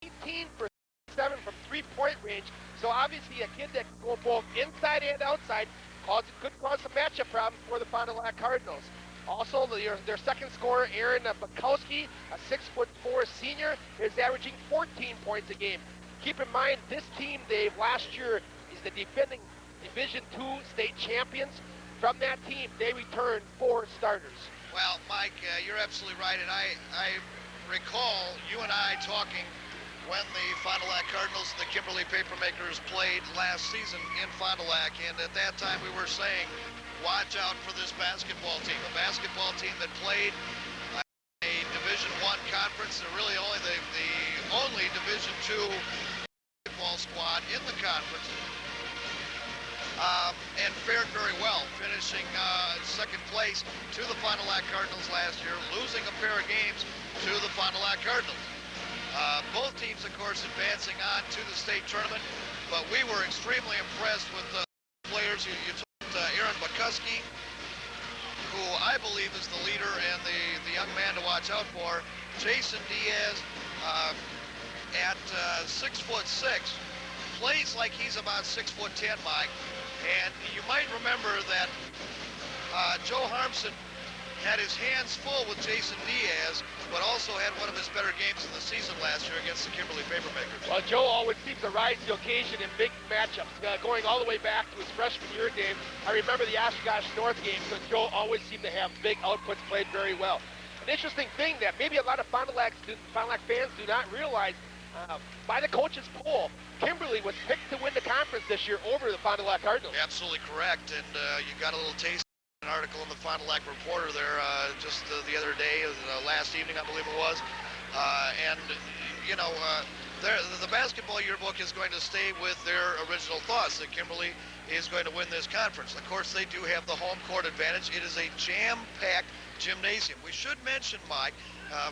18 for 7 from three-point range. So obviously a kid that can go both inside and outside could cause some matchup problems for the Fond du Lac Cardinals. Also, their second scorer, Aaron Bukowski, a 6'4" senior, is averaging 14 points a game. Keep in mind, this team, Dave, last year is the defending Division II state champions. From that team, they returned 4 starters. Well, Mike, you're absolutely right, and I recall you and I talking when the Fond du Lac Cardinals and the Kimberly Papermakers played last season in Fond du Lac, and at that time we were saying, watch out for this basketball team, a basketball team that played a Division I conference, and really only the only Division II basketball squad in the conference, and fared very well, finishing second place to the Fond du Lac Cardinals last year, losing a pair of games to the Fond du Lac Cardinals. Both teams, of course, advancing on to the state tournament, but we were extremely impressed with the players. You talked Aaron Bukowski, who I believe is the leader and the young man to watch out for. Jason Diaz, at 6'6", plays like he's about 6'10", Mike. And you might remember that Joe Harmson had his hands full with Jason Diaz, but also had one of his better games in the season last year against the Kimberly Papermakers. Well, Joe always seems to rise to the occasion in big matchups, going all the way back to his freshman year game. I remember the Oshkosh North game, because Joe always seemed to have big outputs, played very well. An interesting thing that maybe a lot of Fond du Lac fans do not realize, by the coaches' poll, Kimberly was picked to win the conference this year over the Fond du Lac Cardinals. Absolutely correct, and you got a little taste. An article in the Fond du Lac Reporter there just the other day, last evening, I believe it was. And, you know, the basketball yearbook is going to stay with their original thoughts that Kimberly is going to win this conference. Of course, they do have the home court advantage. It is a jam-packed gymnasium. We should mention, Mike,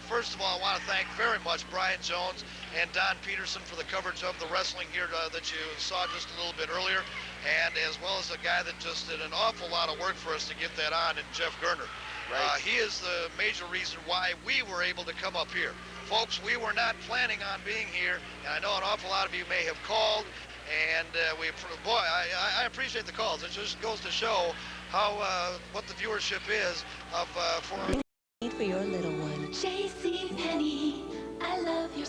first of all, I want to thank very much Brian Jones and Don Peterson for the coverage of the wrestling here that you saw just a little bit earlier, and as well as a guy that just did an awful lot of work for us to get that on, and Jeff Gerner. Right. He is the major reason why we were able to come up here. Folks, we were not planning on being here, and I know an awful lot of you may have called, and boy, I appreciate the calls. It just goes to show how what the viewership is of for your little one. JCPenney, I love your.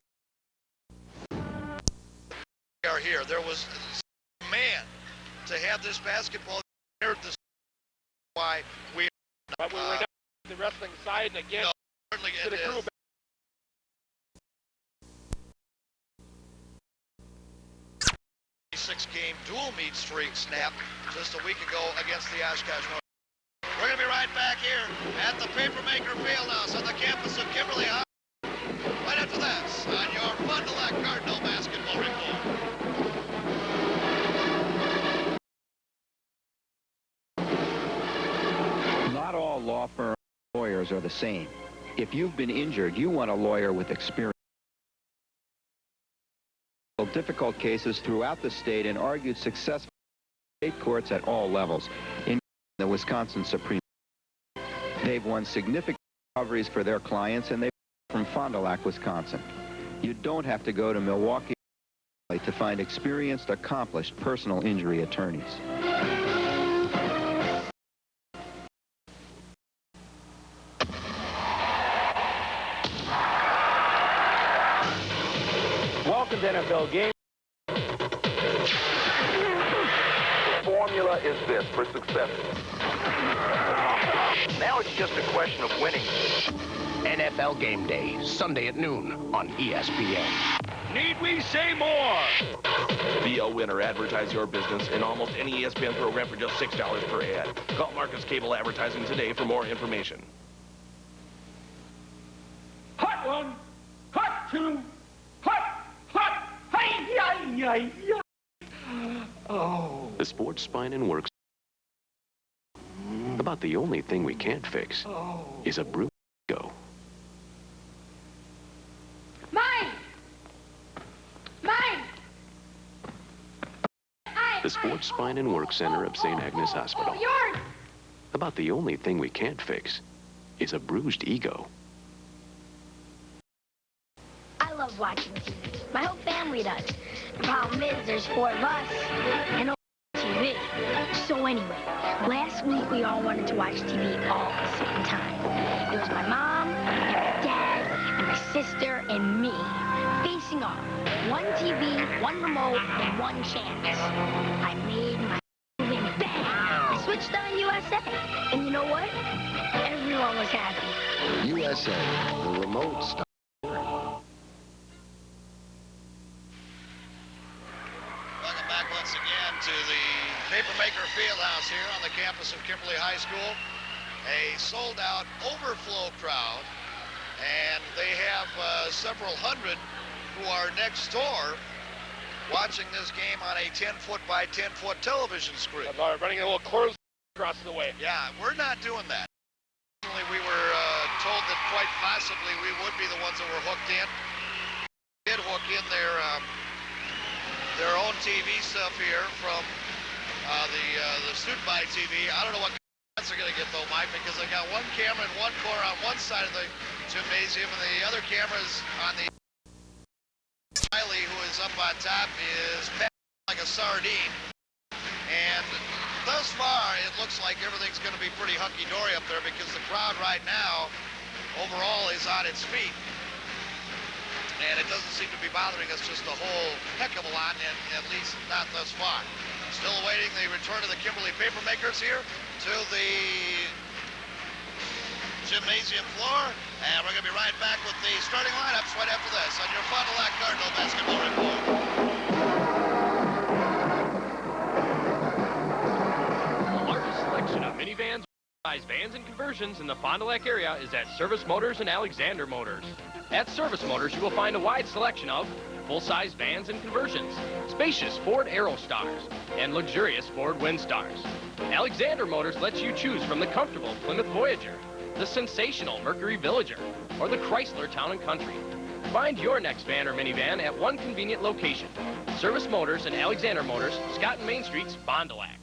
We are here. There was a man to have this basketball here. This why we. But we were down the wrestling side, and again, no, certainly to the crew. 6-game dual meet streak snapped just a week ago against the Oshkosh North. We're going to be right back here at the Papermaker Fieldhouse on the campus of Kimberly High. Right after this on your Fond du Lac Cardinal Basketball Report. Not all law firm lawyers are the same. If you've been injured, you want a lawyer with experience. Difficult cases throughout the state and argued successfully in state courts at all levels, in the Wisconsin Supreme Court. They've won significant recoveries for their clients, and they're from Fond du Lac, Wisconsin. You don't have to go to Milwaukee to find experienced, accomplished personal injury attorneys. Welcome to NFL Game. The formula is this for success. Now it's just a question of winning. NFL Game Day, Sunday at noon on ESPN. Need we say more? Be a winner. Advertise your business in almost any ESPN program for just $6 per ad. Call Marcus Cable Advertising today for more information. Hot one, hot two, hot. Oh. The Sports Spine and Works. About the only thing we can't fix is a bruise ego. Mine! Mine! The Sports Spine and Works Center of St. Agnes Hospital. Yours! About the only thing we can't fix is a bruised ego. I love watching TV. My whole family does. The problem is there's 4 of us and no TV. So anyway, last week we all wanted to watch TV all at the same time. There was my mom, and my dad, and my sister, and me, facing off. 1 TV, 1 remote, and 1 chance. I made my move and bang! I switched on USA. And you know what? Everyone was happy. USA, the remote stop. Welcome back once again to the Papermaker Fieldhouse here on the campus of Kimberly High School. A sold-out overflow crowd, and they have several hundred who are next door watching this game on a 10-foot by 10-foot television screen. Running a little close across the way. Yeah, we're not doing that. We were told that quite possibly we would be the ones that were hooked in. We did hook in their own TV stuff here from the student by TV. I don't know what they're going to get though, Mike, because they got 1 camera in 1 corner on one side of the gymnasium, and the other camera's on the Riley, who is up on top, is packed like a sardine. And thus far, it looks like everything's going to be pretty hunky-dory up there because the crowd right now, overall, is on its feet. And it doesn't seem to be bothering us just a whole heck of a lot, and at least not thus far. Still awaiting the return of the Kimberly Papermakers here to the gymnasium floor. And we're going to be right back with the starting lineups right after this on your Fond du Lac Cardinal Basketball Report. The largest selection of minivans, size vans, and conversions in the Fond du Lac area is at Service Motors and Alexander Motors. At Service Motors, you will find a wide selection of full-size vans and conversions, spacious Ford Aerostars, and luxurious Ford Windstars. Alexander Motors lets you choose from the comfortable Plymouth Voyager, the sensational Mercury Villager, or the Chrysler Town & Country. Find your next van or minivan at one convenient location. Service Motors and Alexander Motors, Scott and Main Streets, Fond du Lac.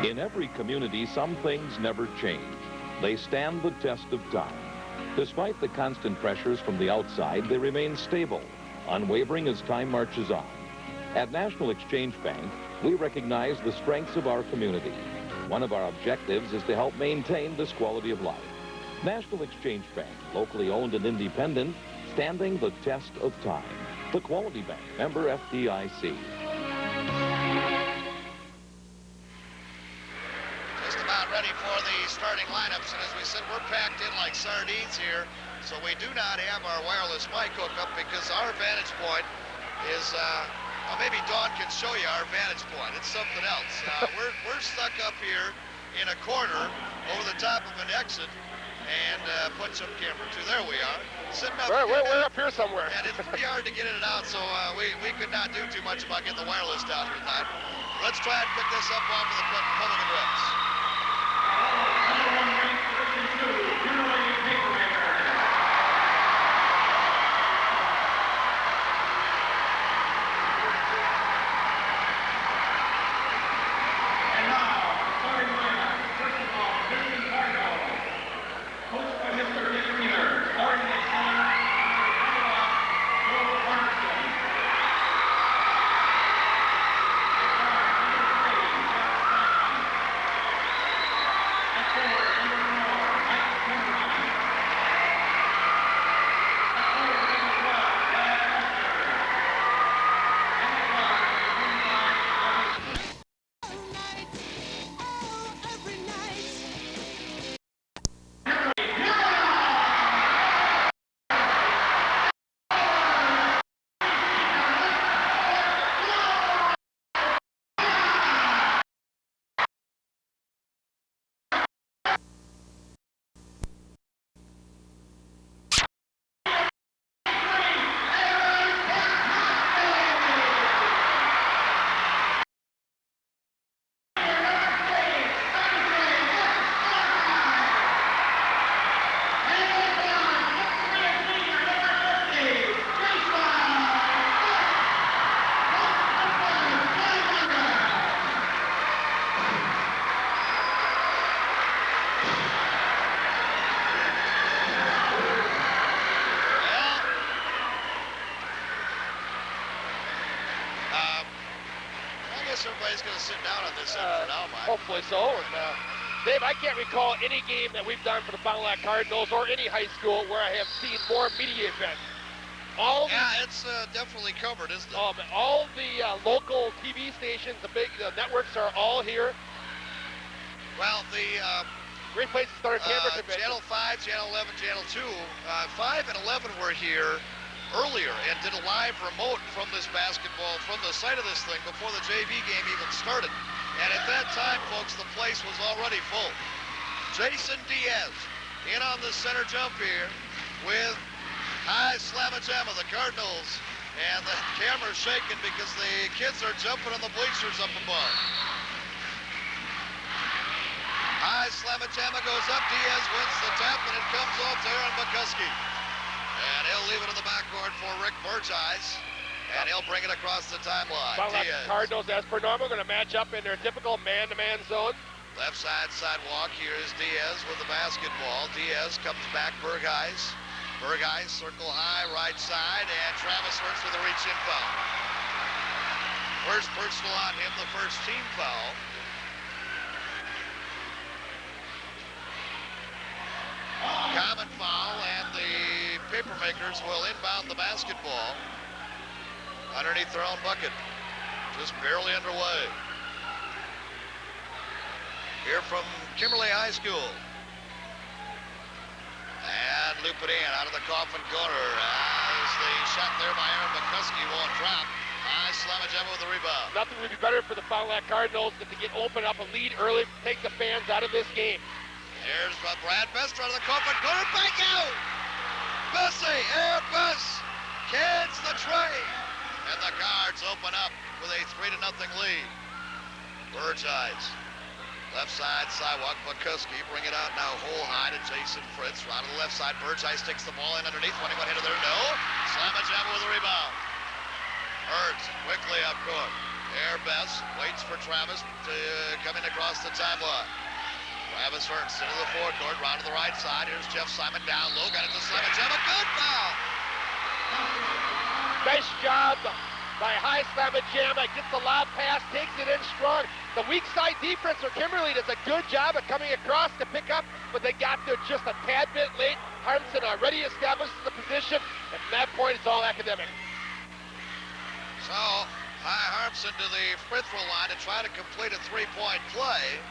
In every community, some things never change. They stand the test of time. Despite the constant pressures from the outside, they remain stable, unwavering as time marches on. At National Exchange Bank, we recognize the strengths of our community. One of our objectives is to help maintain this quality of life. National Exchange Bank, locally owned and independent, standing the test of time. The Quality Bank, member FDIC. Just about ready for the starting lineups, and as we said, we're packed in like sardines here, so we do not have our wireless mic hookup because our vantage point is, well, maybe Dawn can show you our vantage point. It's something else. We're stuck up here in a corner over the top of an exit, and punch up camera too. There we are. Sitting up we're up here somewhere. And it's pretty hard to get it out, so we could not do too much about getting the wireless down here tonight. Let's try and pick this up off of the public address. everybody's going to sit down on this end for now, Mike. Hopefully so. And, Dave, I can't recall any game that we've done for the Fond du Lac Cardinals or any high school where I have seen more media events. It's definitely covered, isn't it? All the local TV stations, the networks are all here. Well, the great place to start a camera convention. Channel 5, Channel 11, Channel 2. 5 and 11 were here earlier and did a live remote from this basketball, from the site of this thing before the JV game even started. And at that time, folks, the place was already full. Jason Diaz in on the center jump here with high slamma-jamma, the Cardinals. And the camera's shaking because the kids are jumping on the bleachers up above. High slamma-jamma goes up. Diaz wins the tap, and it comes off to Aaron McCuskey. And he'll leave it in the backcourt for Rick Burgess. And he'll bring it across the timeline. Cardinals, as per normal, going to match up in their typical man-to-man zone. Left side sidewalk. Here's Diaz with the basketball. Diaz comes back. Burgess. Burgess circle high, right side, and Travis Hurts with a reach-in foul. First personal on him, the first team foul. Common foul, and the Papermakers will inbound the basketball underneath their own bucket. Just barely underway. Here from Kimberly High School. And loop it in out of the coffin corner as the shot there by Aaron McCuskey won't drop. High slamma-jamma with the rebound. Nothing would be better for the Fond du Lac Cardinals than to get open up a lead early, take the fans out of this game. Here's Brad Bester out of the coffin corner, back out! Bessie, Air Bess, kids the tray. And the Cards open up with a 3-0 lead. Burgess. Left side sidewalk, McCuskey bring it out now hole high to Jason Fritz. Right on the left side, Burgess takes the ball in underneath. 21 hitter there, no. Slamma-jamma with a rebound. Hurts quickly up court. Air Bess waits for Travis to come in across the timeline. Travis Hurts into the forecourt, round to the right side. Here's Jeff Simon down low, got it to Slamma-jamma. Good foul! Nice job by high slamma-jamma. Gets the lob pass, takes it in strong. The weak side defense for Kimberly does a good job of coming across to pick up, but they got there just a tad bit late. Harmson already establishes the position, and from that point, it's all academic. So, Harmson to the free throw line to try to complete a three-point play,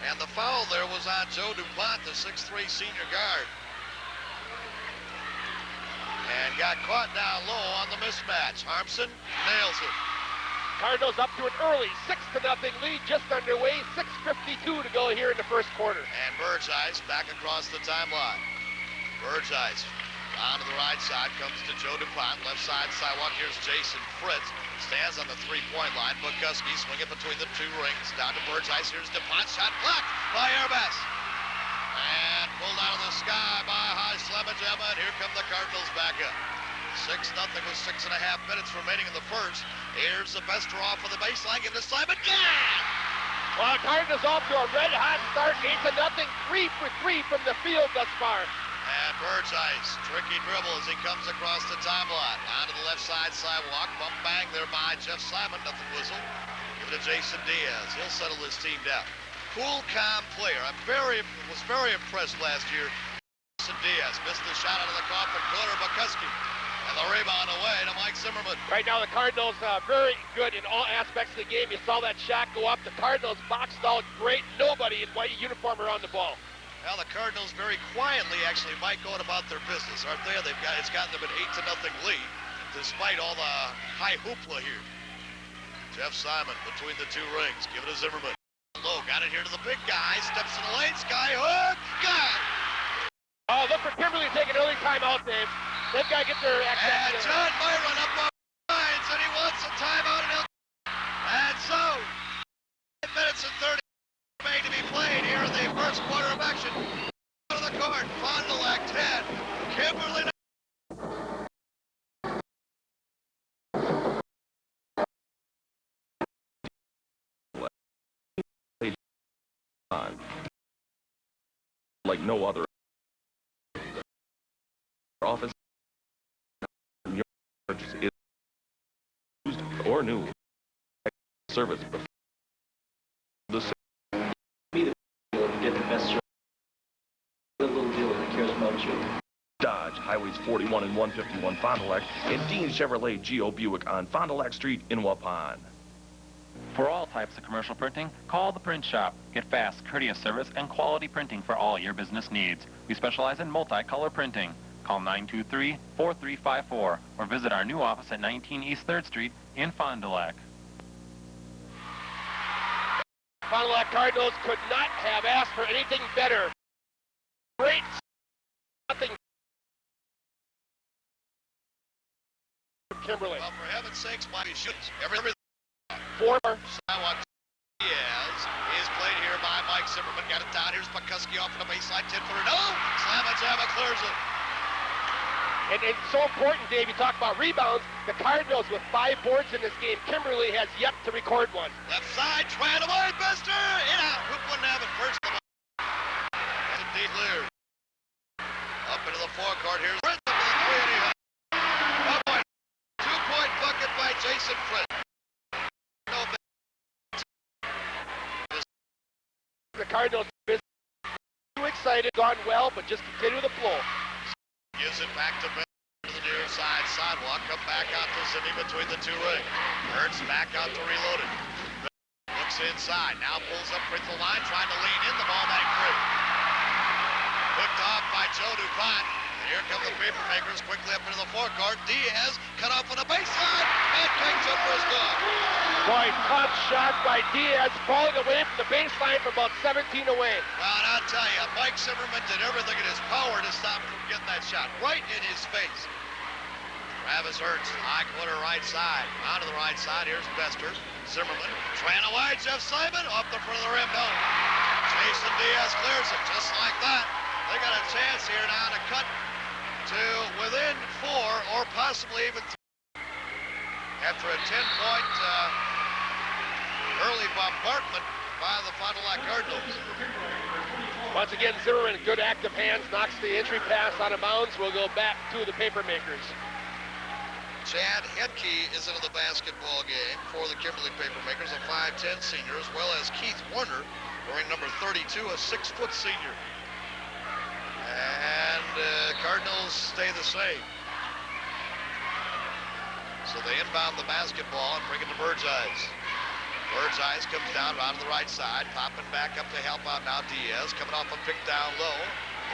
and the foul there was on Joe DuPont, the 6'3" senior guard. And got caught down low on the mismatch. Harmson nails it. Cardinals up to an early 6-0 lead, just underway, 6:52 to go here in the first quarter. And Burgess back across the timeline. Burgess on to the right side, comes to Joe DuPont. Left side sidewalk, here's Jason Fritz. Stands on the three-point line. McCuskey swinging between the two rings. Down to Burgess, here's DuPont. Shot blocked by Airbus. And pulled out of the sky by high slamma-jamma, and here come the Cardinals back up. 6-0 with 6.5 minutes remaining in the first. Here's the Bester off of the baseline, giving to Simon. Yeah! Well, Cardinals off to a red-hot start, 8-0, 3 for 3 from the field thus far. And Burgess, tricky dribble as he comes across the timeline. On to the left side sidewalk, bump bang there by Jeff Simon, nothing whistle. Give it to Jason Diaz, he'll settle his team down. Cool, calm player. I was very impressed last year. Jason Diaz missed the shot out of the coffin corner, McCuskey. And the rebound away to Mike Zimmerman. Right now the Cardinals very good in all aspects of the game. You saw that shot go up. The Cardinals boxed out great. Nobody in white uniform around the ball. Well, the Cardinals very quietly actually might go about their business, aren't they? It's gotten them an 8-0 lead, despite all the high hoopla here. Jeff Simon between the two rings. Give it to Zimmerman. Low, got it here to the big guy. Steps in the lane. Sky hook. Got it. Oh, look for Kimberly to take an early timeout, Dave. They've got to get their access. And John Myron up on the lines, and he wants a timeout. And so, 5 minutes and 30 remain to be played here in the first quarter of action. Out of the court, Fond du Lac 10, Kimberly. Like no other office is used or new service Station. Dodge, Highways 41 and 151 Fond du Lac, and Dean Chevrolet Geo Buick on Fond du Lac Street in Waupun. For all types of commercial printing, call the print shop. Get fast, courteous service and quality printing for all your business needs. We specialize in multicolor printing. Call 923-4354 or visit our new office at 19 East 3rd Street in Fond du Lac. Fond du Lac Cardinals could not have asked for anything better. Great. Nothing. Kimberly. Well, for heaven's sakes, why he shoots everything. Former. Diaz is played here by Mike Zimmerman. Got it down. Here's Bukuski off the baseline. 10-footer. No! Slam and jam, clears it. And it's so important, Dave, you talk about rebounds. The Cardinals with 5 boards in this game. Kimberly has yet to record one. Left side, trying to avoid Bester. In out. Whoop wouldn't have it first of all. And indeed cleared. Up into the forecourt. Here's Fred with the 3 anyhow. 2-point bucket by Jason Fred. The Cardinals are too excited, gone well, but just continue the flow. Gives it back to Ben to the near side sidewalk. Come back out to Zimmy between the 2 rings. Hurts back out to reload it. Looks inside. Now pulls up front the line, trying to lean in. The ball back free. Picked off by Joe DuPont. And here come the Papermakers quickly up into the forecourt. Diaz cut off on the baseline and kicks up for a stop. Boy, tough shot by Diaz, falling away from the baseline from about 17 away. Well, and I'll tell you, Mike Zimmerman did everything in his power to stop him from getting that shot right in his face. Travis Hurts, high corner right side. Onto the right side, here's Bester. Zimmerman, trying to wide, Jeff Simon, off the front of the rim, no. Jason Diaz clears it, just like that. They got a chance here now to cut to within 4 or possibly even 3. After a 10-point early bombardment by the Fond du Lac Cardinals. Once again, Zimmerman, good active hands, knocks the entry pass out of bounds. We'll go back to the Papermakers. Chad Hedke is into the basketball game for the Kimberly Papermakers, a 5'10 senior, as well as Keith Warner, wearing number 32, a 6-foot senior. And Cardinals stay the same. So they inbound the basketball and bring it to Birdseyes. Birdseyes comes down around to the right side, popping back up to help out now Diaz, coming off a pick down low.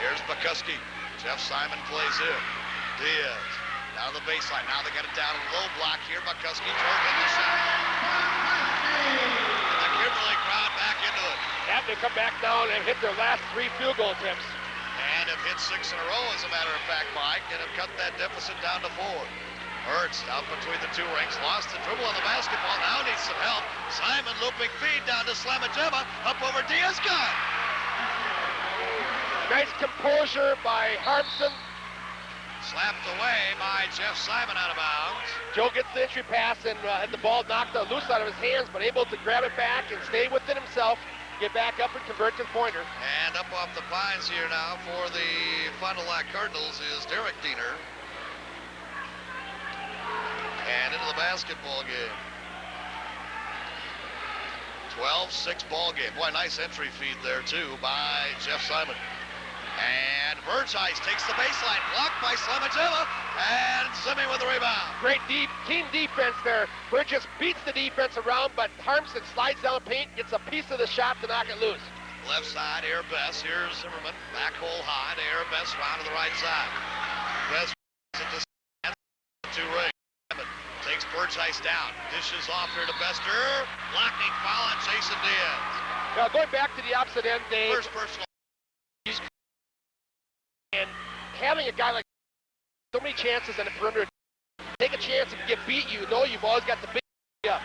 Here's Bukuski. Jeff Simon plays in. Diaz down to the baseline. Now they got it down in low block here. Bukuski turned in the shot. And the Kimberly crowd back into it. Have to come back down and hit their last 3 field goal attempts. And have hit 6 in a row, as a matter of fact, Mike, and have cut that deficit down to 4. Hurts out between the 2 rings, lost the dribble on the basketball, now needs some help. Simon looping feed down to Slamajema, up over Diaz, got. Nice composure by Harmson. Slapped away by Jeff Simon out of bounds. Joe gets the entry pass and had the ball knocked loose out of his hands, but able to grab it back and stay within himself, get back up and convert to the pointer. And up off the pines here now for the Fond du Lac Cardinals is Derek Diener. And into the basketball game. 12-6 ball game. Boy, nice entry feed there, too, by Jeff Simon. And Birdseyes takes the baseline, blocked by Slamajema, and Zimmy with the rebound. Great team defense there. Bridges beats the defense around, but Harmson slides down the paint, gets a piece of the shot to knock it loose. Left side, Air Best. Here's Zimmerman, back hole high to Air Best, round to the right side. Best at the 2 ring. Takes Birdseyes down, dishes off here to Bester, blocking foul on Jason Diaz. Now going back to the opposite end, Dave. First personal. And having a guy like so many chances on the perimeter, take a chance if you get beat, you know you've always got the big up.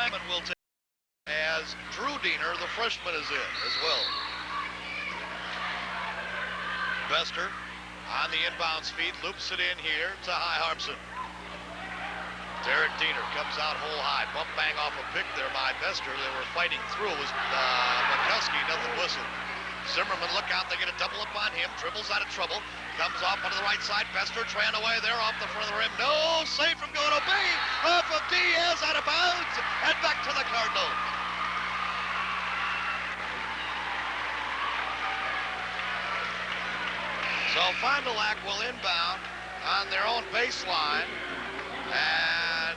Simon will take as Drew Diener, the freshman, is in as well. Bester on the inbounds feed, loops it in here to High Harmson. Derek Diener comes out hole high, bump bang off a pick there by Bester. They were fighting through. It was Bukuski, nothing whistled. Zimmerman, look out, they get a double up on him, dribbles out of trouble, comes off onto the right side. Bester trying away there off the front of the rim. No, safe from going to be off of Diaz, out of bounds, and back to the Cardinals. So Fond du Lac will inbound on their own baseline. And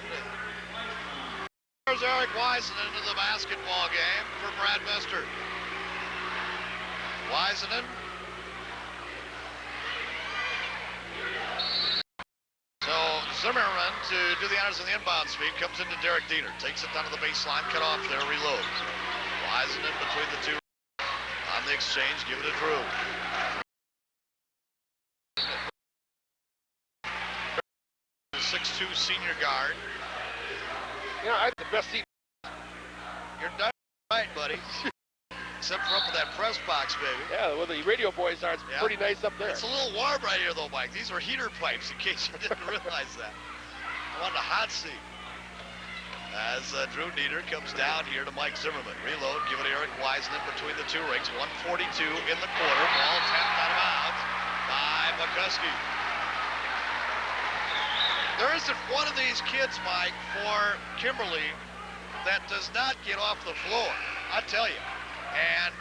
there's Eric Wiseman into the basketball game for Brad Mister. Wiseman. So Zimmerman, to do the honors of the inbound speed, comes into Derek Diener. Takes it down to the baseline, cut off there, reloads. Wiseman between the two. On the exchange, give it to Drew. 6'2" senior guard. You know, I think the best seat. You're done right, buddy. Except for up in that press box, baby. Yeah, where the radio boys are, it's pretty nice up there. It's a little warm right here, though, Mike. These are heater pipes, in case you didn't realize that. I'm on the hot seat. As Drew Diener comes down here to Mike Zimmerman. Reload, give it to Eric Wiseman between the two rings. 1:42 in the quarter. Ball tapped out of bounds by McCuskey. There isn't one of these kids, Mike, for Kimberly that does not get off the floor. I tell you. And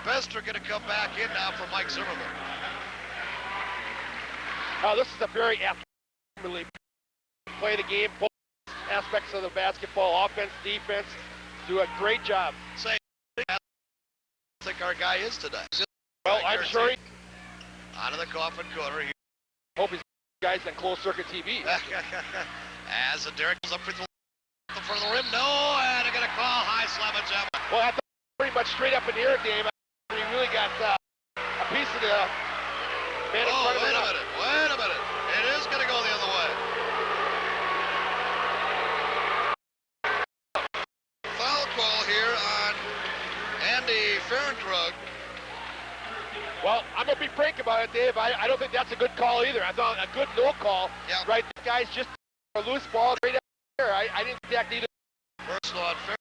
Bester going to come back in now for Mike Zimmerman. Oh, this is a very athletic play the game, both aspects of the basketball, offense, defense, do a great job. Say, I think our guy is today. Well, I'm sure he... Out of the coffin corner. Hope he's guys on closed circuit TV. As Derek goes up for the front of the rim. No, and they're going to call high slam a jump. Well, I thought pretty much straight up in the air game. He really got a piece of the man in front of wait a minute. It is going to go the other way. Foul call here on Andy Ferrand. Well, I'm going to be frank about it, Dave. I don't think that's a good call either. I thought a good no call. Yeah. Right, this guy's just a loose ball straight up there. I didn't think that either. Personal on Ferrand.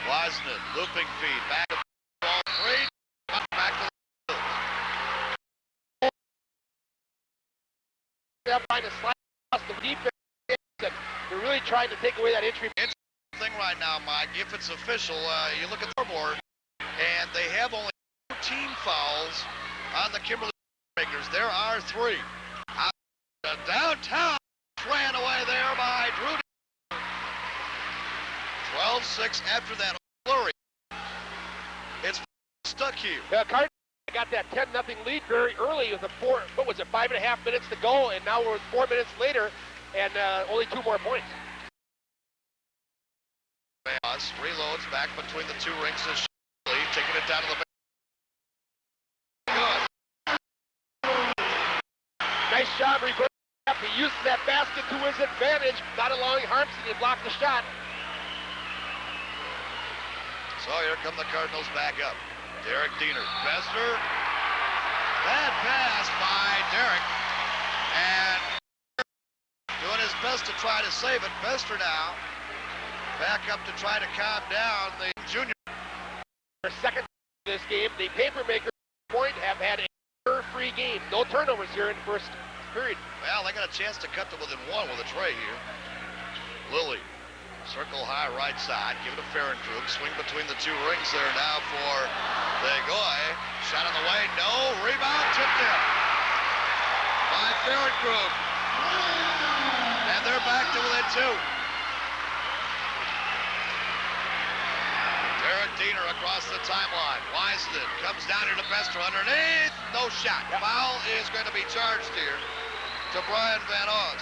Wiseman, looping feed, back to the ball, great, back to the field. They're trying to slide across the defense, and they're really trying to take away that entry. Interesting thing right now, Mike, if it's official, you look at the scoreboard, and they have only 2 team fouls on the Kimberly Makers. There are 3. Downtown, ran away there by Drew. 12-6 after that flurry. It's stuck here. Cardinals got that 10-0 lead very early with 5.5 minutes to go, and now we're 4 minutes later, and only 2 more points. Reloads back between the 2 rings to Shirley, taking it down to the Nice job, reverse. He uses that basket to his advantage, not allowing Harmson to block the shot. So here come the Cardinals back up. Derek Diener. Bester. Bad pass by Derek. And doing his best to try to save it. Bester now back up to try to calm down the junior. Their second in this game, the Papermakers point have had a error-free game. No turnovers here in the first period. Well, they got a chance to cut to within 1 with a tray here. Lilly. Circle high right side, give it to Ferrand. Swing between the 2 rings there now for the Goy. Shot on the way, no. Rebound tipped in by Ferrand. And they're back to within 2. Derek Diener across the timeline. Wiseman comes down here to Bester underneath. No shot. Yep. Foul is going to be charged here to Brian Van Oss.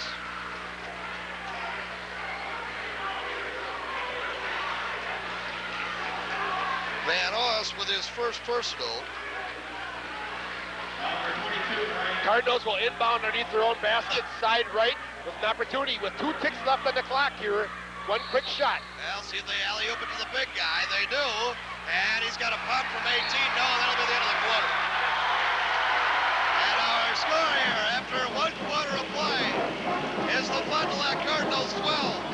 Van Oss with his first personal. Cardinals will inbound underneath their own basket, side right, with an opportunity with 2 ticks left on the clock here. 1 quick shot. Well, see the alley-oop to the big guy. They do. And he's got a pop from 18. No, that'll be the end of the quarter. And our score here, after 1 quarter of play, is the Fond du Lac Cardinals 12.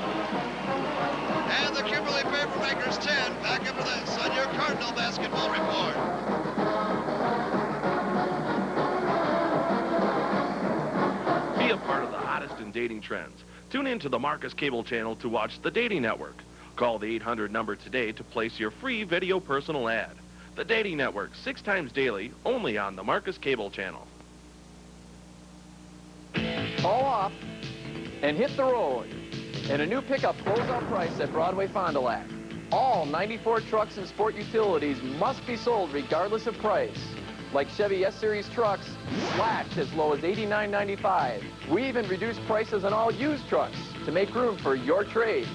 And the Kimberly Papermakers 10. Back up to this on your Cardinal Basketball Report. Be a part of the hottest in dating trends. Tune in to the Marcus Cable Channel to watch The Dating Network. Call the 800 number today to place your free video personal ad. The Dating Network, 6 times daily, only on the Marcus Cable Channel. Call off and hit the road. And a new pickup closeout price at Broadway Fond du Lac. All 94 trucks and sport utilities must be sold regardless of price. Like Chevy S-Series trucks, slashed as low as $89.95. We even reduced prices on all used trucks to make room for your trade.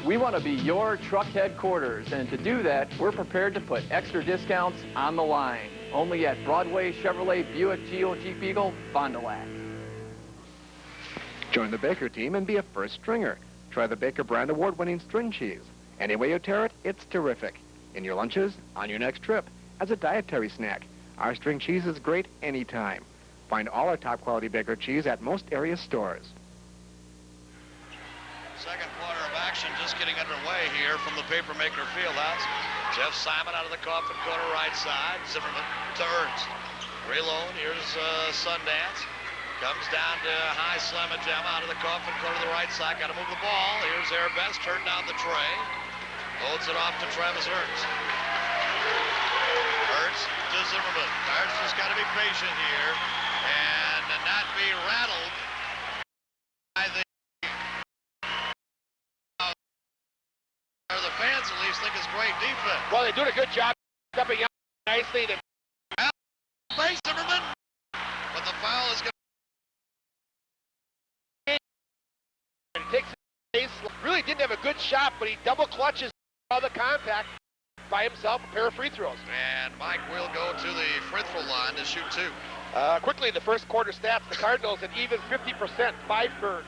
We want to be your truck headquarters, and to do that, we're prepared to put extra discounts on the line. Only at Broadway Chevrolet Buick Geo Jeep Eagle, Fond du Lac. Join the Baker team and be a first stringer. Try the Baker brand award-winning string cheese. Any way you tear it, it's terrific. In your lunches, on your next trip, as a dietary snack. Our string cheese is great anytime. Find all our top quality Baker cheese at most area stores. Second quarter of action just getting underway here from the Papermaker Fieldhouse. Jeff Simon out of the coffin corner right side. Zimmerman to Ernst. Reload. Here's Sundance. Comes down to high Slamma Jamma out of the coffin corner to the right side. Got to move the ball. Here's Airbest. Turned down the tray. Loads it off to Travis Ernst. Ernst to Zimmerman. Ernst just got to be patient here and not be rattled by the fans at least think it's great defense. Well, they're doing a good job stepping out nicely. Base Zimmerman, but the foul is going to takes his pace. Really didn't have a good shot, but he double clutches all the contact by himself, a pair of free throws. And Mike will go to the free throw line to shoot 2. Quickly, the first quarter stats, the Cardinals at even 50%, 5 for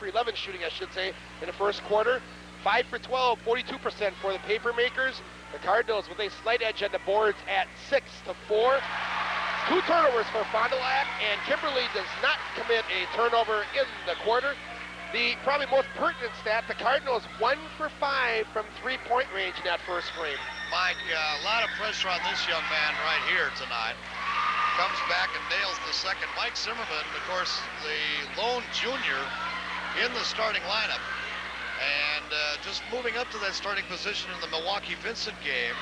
11 shooting, I should say, in the first quarter. 5 for 12, 42% for the Papermakers. The Cardinals with a slight edge on the boards at 6 to 4. 2 turnovers for Fond du Lac, and Kimberly does not commit a turnover in the quarter. The probably most pertinent stat, the Cardinals 1 for 5 from three-point range in that first frame. Mike, a lot of pressure on this young man right here tonight. Comes back and nails the second. Mike Zimmerman, of course, the lone junior in the starting lineup. And just moving up to that starting position in the Milwaukee-Vincent game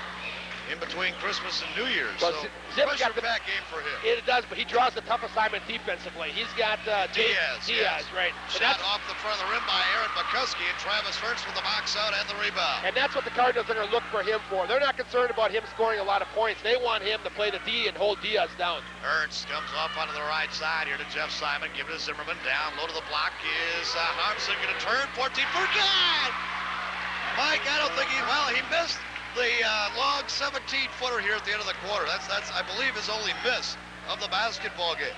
in between Christmas and New Year's. Well, so pressure-packed game for him. It does, but he draws a tough assignment defensively. He's got Diaz, yes. Right. Shot off the front of the rim by Aaron McCuskey, and Travis Ernst with the box out and the rebound. And that's what the Cardinals are going to look for him for. They're not concerned about him scoring a lot of points. They want him to play the D and hold Diaz down. Ernst comes off onto the right side here to Jeff Simon. Give it to Zimmerman. Down low to the block is Harmson going to turn. 14 for God! Mike, I don't think he missed the long 17-footer here at the end of the quarter. That's I believe his only miss of the basketball game.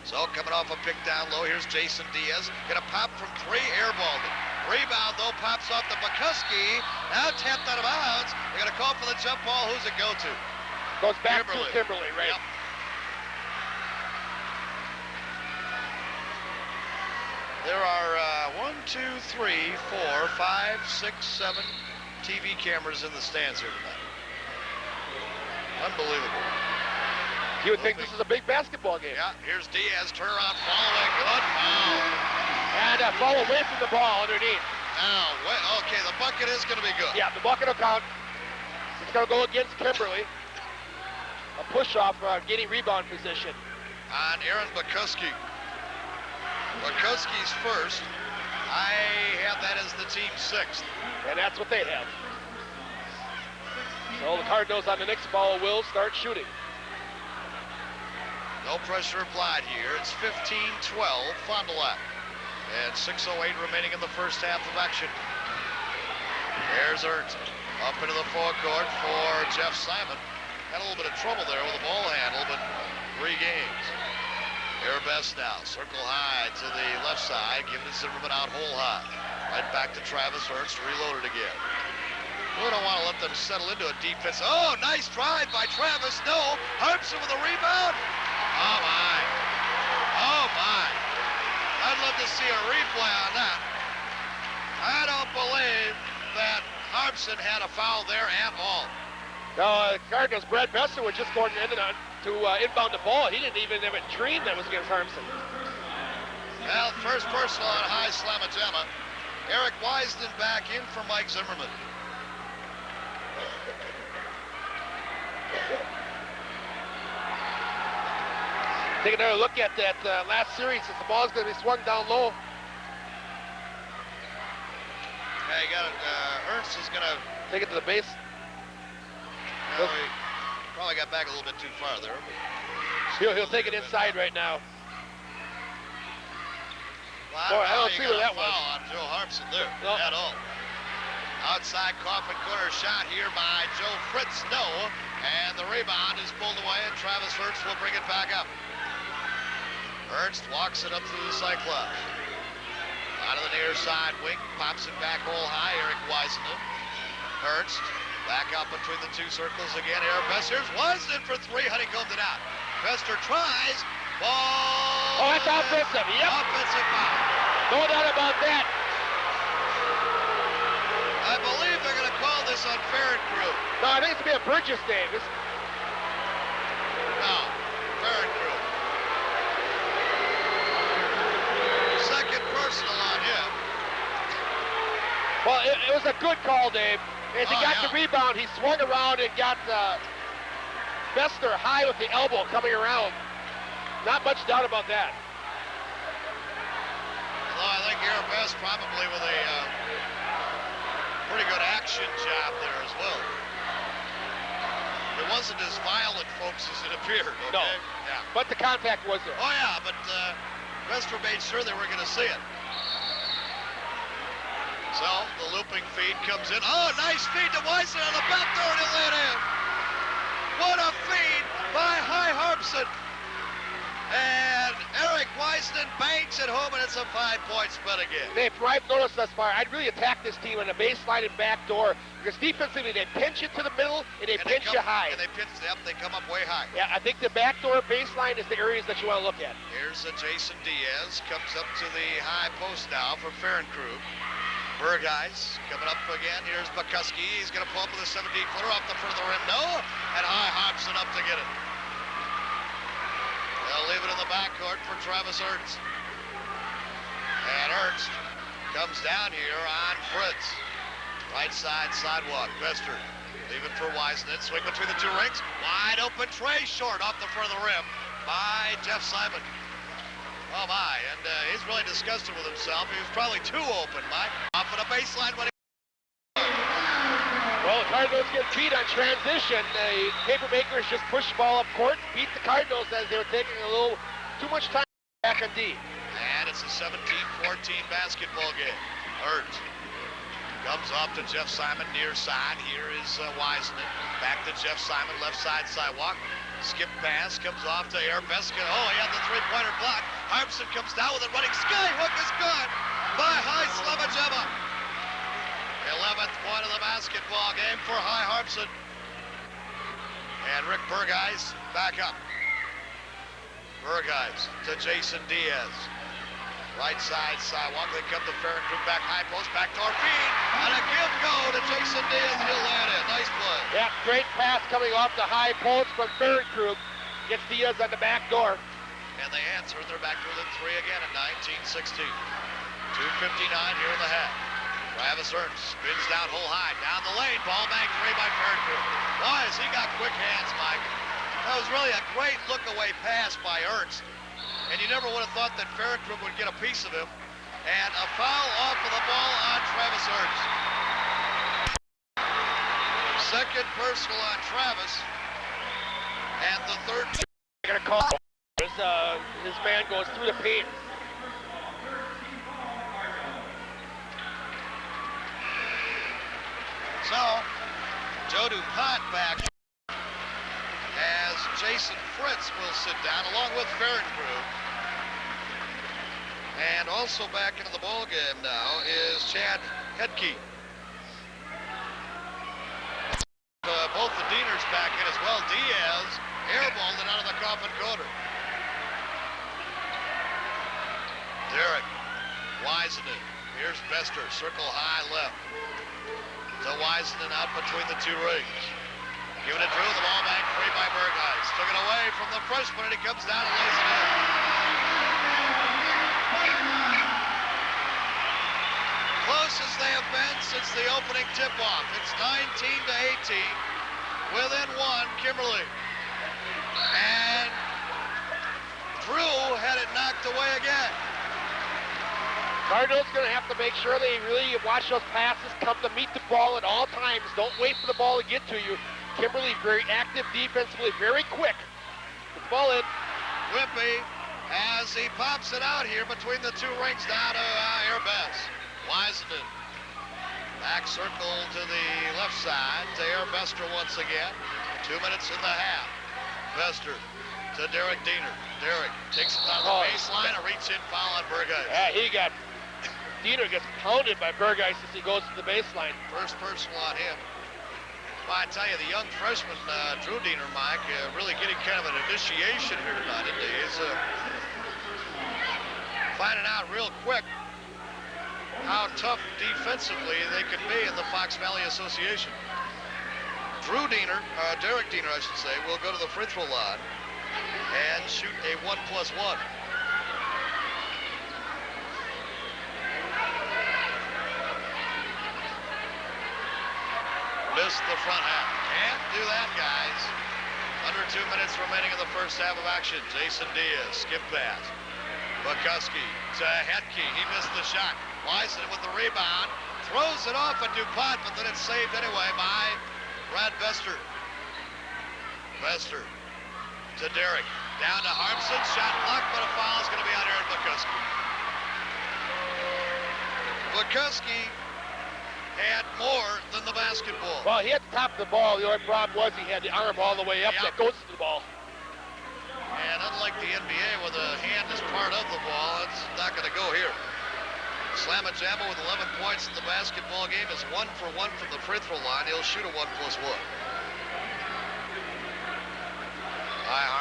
So coming off a pick down low, here's Jason Diaz. Gonna pop from 3, airballed it. Rebound though, pops off to McCuskey. Now tapped out of bounds. They're gonna call for the jump ball. Who's it go to? Goes back to Kimberly, right? Yep. There are 1, 2, 3, 4, 5, 6, 7 TV cameras in the stands here tonight. Unbelievable. You would think this is a big basketball game. Yeah, here's Diaz, turnaround, following, good foul. And a ball away from the ball underneath. Now, okay, the bucket is going to be good. Yeah, the bucket will count. It's going to go against Kimberly. A push-off, getting rebound position. On Aaron McCuskey. McCuskey's first. I have that as the team's 6th. And that's what they have. So the Cardinals on the next ball will start shooting. No pressure applied here. It's 15-12, Fond du Lac. And 6:08 remaining in the first half of action. There's Ernst. Up into the forecourt for Jeff Simon. Had a little bit of trouble there with the ball handle, but 3 games. Airbest now, circle high to the left side, giving it Zimmerman out hole high. Right back to Travis Ernst, reloaded again. We don't want to let them settle into a defense. Oh, nice drive by Travis. No, Harmson with a rebound. Oh, my. Oh, my. I'd love to see a replay on that. I don't believe that Harmson had a foul there at all. No, Cardinals, Brad Besser was just going to inbound the ball. He didn't even have a dream that was against Harmson. Well, first personal on high Slamma Jamma. Eric Wiseman back in for Mike Zimmerman. Take another look at that last series since the ball's going to be swung down low. Yeah, you got it. Ernst is going to take it to the base. No, he probably got back a little bit too far there. He'll take it inside right now. Well, I don't see where that was. On Joe Harmson there at all. Outside coffin corner shot here by Joe Fritz. No. And the rebound is pulled away, and Travis Ernst will bring it back up. Ernst walks it up through the Cyclops. Out of the near side wing, pops it back hole high, Eric Wiseman. Ernst back up between the two circles again. Aaron Best. Here's Wiseman for three. Honeycombed it out. Bester tries. Ball. Oh, that's offensive. Yep. Offensive foul. No doubt about that. I believe they're going to call this on Ferrand crew. No, I think it's going to be a Bridges thing. No, Ferrand crew. Second personal on him. Well, it was a good call, Dave. As he got the rebound, he swung around and got Bester high with the elbow coming around. Not much doubt about that. Although I think Aaron Best probably with a pretty good action job there as well. It wasn't as violent, folks, as it appeared, okay? No, yeah. But the contact was there. Oh, yeah, but Bester made sure they were going to see it. So, the looping feed comes in. Oh, nice feed to Wiseman on the back door and he'll let in. What a feed by High Harpson. And Eric Wiseman banks it home, and it's a 5-point spread again. Dave, from what I've noticed thus far, I'd really attack this team on the baseline and back door, because defensively they pinch it to the middle and they pinch you high. And they pinch them, they come up way high. Yeah, I think the back door baseline is the areas that you want to look at. Here's Jason Diaz, comes up to the high post now for Ferrand crew. Burgeis coming up again. Here's Bukuski. He's going to pull up with a 17-footer off the front of the rim. No, and High Hobson up to get it. They'll leave it in the backcourt for Travis Ernst. And Ernst comes down here on Fritz. Right side sidewalk. Bester leave it for Wiseman. Swing between the two rings. Wide open tray short off the front of the rim by Jeff Simon. Oh my, and he's really disgusted with himself. He was probably too open, Mike. Off of the baseline when he... Well, the Cardinals get beat on transition. The Papermakers just pushed the ball up court and beat the Cardinals as they were taking a little too much time back on D. And it's a 17-14 basketball game. Ernst comes off to Jeff Simon near side. Here is Wiseman. Back to Jeff Simon, left side sidewalk. Skip pass comes off to Air Beska. Oh, he had the three-pointer block. Harmson comes down with it running. Skyhook is good by High Slavajeva. 11th point of the basketball game for High Harmson. And Rick Burgeis back up. Burgeis to Jason Diaz. Right side sidewalk. They come to Ferrand Crew back high post. Backdoor feed. And a give go to Jason Diaz. He'll land it. Nice play. Yeah, great pass coming off the high post from Ferrand Crew. Gets Diaz on the back door. And they answer. They're back within three again at 19-16. 2:59 here in the half. Travis Ernst spins down hole high. Down the lane. Ball bank three by Ferrand Crew. Boy, has he got quick hands, Mike. That was really a great look-away pass by Ernst. And you never would have thought that Ferrand Crew would get a piece of him. And a foul off of the ball on Travis Ernst. Second personal on Travis. And the third... They're going to call. His man goes through the paint. So, Joe DuPont back as Jason Fritz will sit down along with Ferrand Crew. And also back into the ball game now is Chad Hedke. Both the Deaners back in as well. Diaz airballed it out of the coffin corner. Derek Wiseman. Here's Bester. Circle high left. To Wiseman out between the two rings. Giving it through. The ball back free by Burgeis. Took it away from the freshman and he comes down and lays it in. Close as they have been since the opening tip-off. It's 19-18. Within one, Kimberly. And Drew had it knocked away again. Cardinals going to have to make sure they really watch those passes, come to meet the ball at all times. Don't wait for the ball to get to you. Kimberly very active defensively, very quick. Put the ball in. Whippy, as he pops it out here between the two rings down to Airbus. Wiseman. Back circle to the left side to Airbester once again. 2 minutes in the half. Bester to Derek Diener. Derek takes it down the baseline, a reach-in foul on Bergeis. Yeah, Diener gets pounded by Bergeis as he goes to the baseline. First personal on him. Well, I tell you, the young freshman, Drew Diener, Mike, really getting kind of an initiation here tonight, isn't he? He's finding out real quick how tough defensively they can be in the Fox Valley Association. Derek Diener, I should say, will go to the free throw line and shoot a 1+1. Missed the front half. Can't do that, guys. Under 2 minutes remaining in the first half of action. Jason Diaz, skip pass. Bukuski to Hetke. He missed the shot. Wyson with the rebound. Throws it off at DuPont, but then it's saved anyway by Brad Bester. Bester to Derek. Down to Harmson. Shot blocked, but a foul is going to be on Aaron Bukuski. Bukuski had more than the basketball. Well, he had the top of the ball. The only problem was he had the arm all the way up that goes to the ball. And unlike the NBA where the hand is part of the ball, it's not going to go here. Slamajamma with 11 points in the basketball game is 1 for 1 from the free throw line. He'll shoot a 1+1.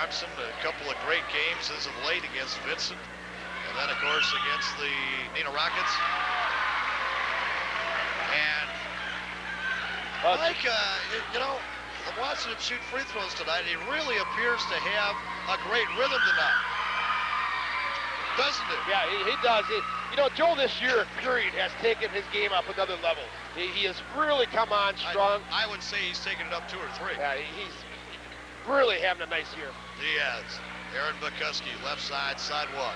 Harmson, a couple of great games as of late against Vincent. And then, of course, against the Neenah Rockets. And Mike, you know, I'm watching him shoot free throws tonight. He really appears to have a great rhythm tonight. Doesn't it? Yeah, he does. You know, Joe this year, period, has taken his game up another level. He has really come on strong. I would say he's taken it up 2 or 3. Yeah, he's really having a nice year. Diaz, Aaron Bukuski, left side, side one.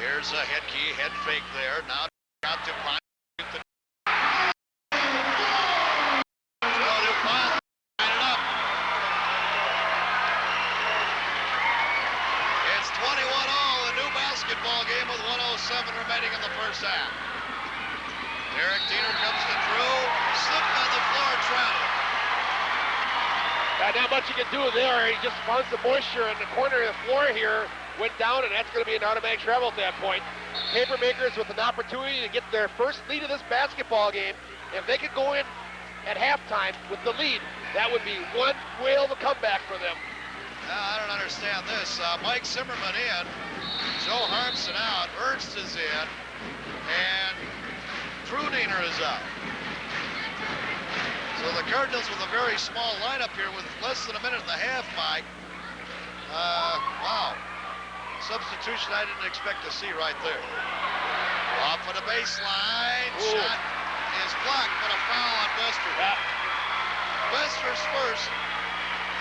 Here's a head key, head fake there. Now out to Pine. It's 21-all, a new basketball game with 1:07 remaining in the first half. Derek Diener comes to Drew, slipped on the floor, traveled. Not much you can do there. He just found some moisture in the corner of the floor here, went down, and that's going to be an automatic travel at that point. Papermakers with an opportunity to get their first lead of this basketball game. If they could go in at halftime with the lead, that would be one whale of a comeback for them. I don't understand this. Mike Zimmerman in, Joe Harmson out, Ernst is in, and Drew Diener is out. So the Cardinals with a very small lineup here with less than a minute and a half, Mike. Wow. Substitution I didn't expect to see right there. Off of the baseline. Ooh. Shot is blocked, but a foul on Bester. Yeah. Bester's first,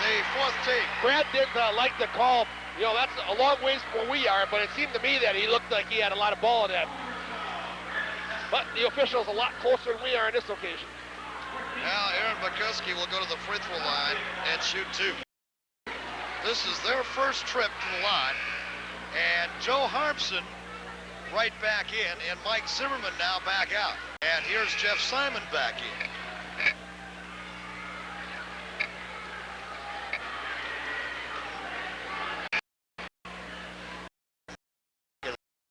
the fourth take. Brad didn't like the call. You know, that's a long ways from where we are, but it seemed to me that he looked like he had a lot of ball in that. But the official's a lot closer than we are on this occasion. Now Aaron Bukuski will go to the free throw line and shoot 2. This is their first trip to the line. And Joe Harmson right back in, and Mike Zimmerman now back out. And here's Jeff Simon back in.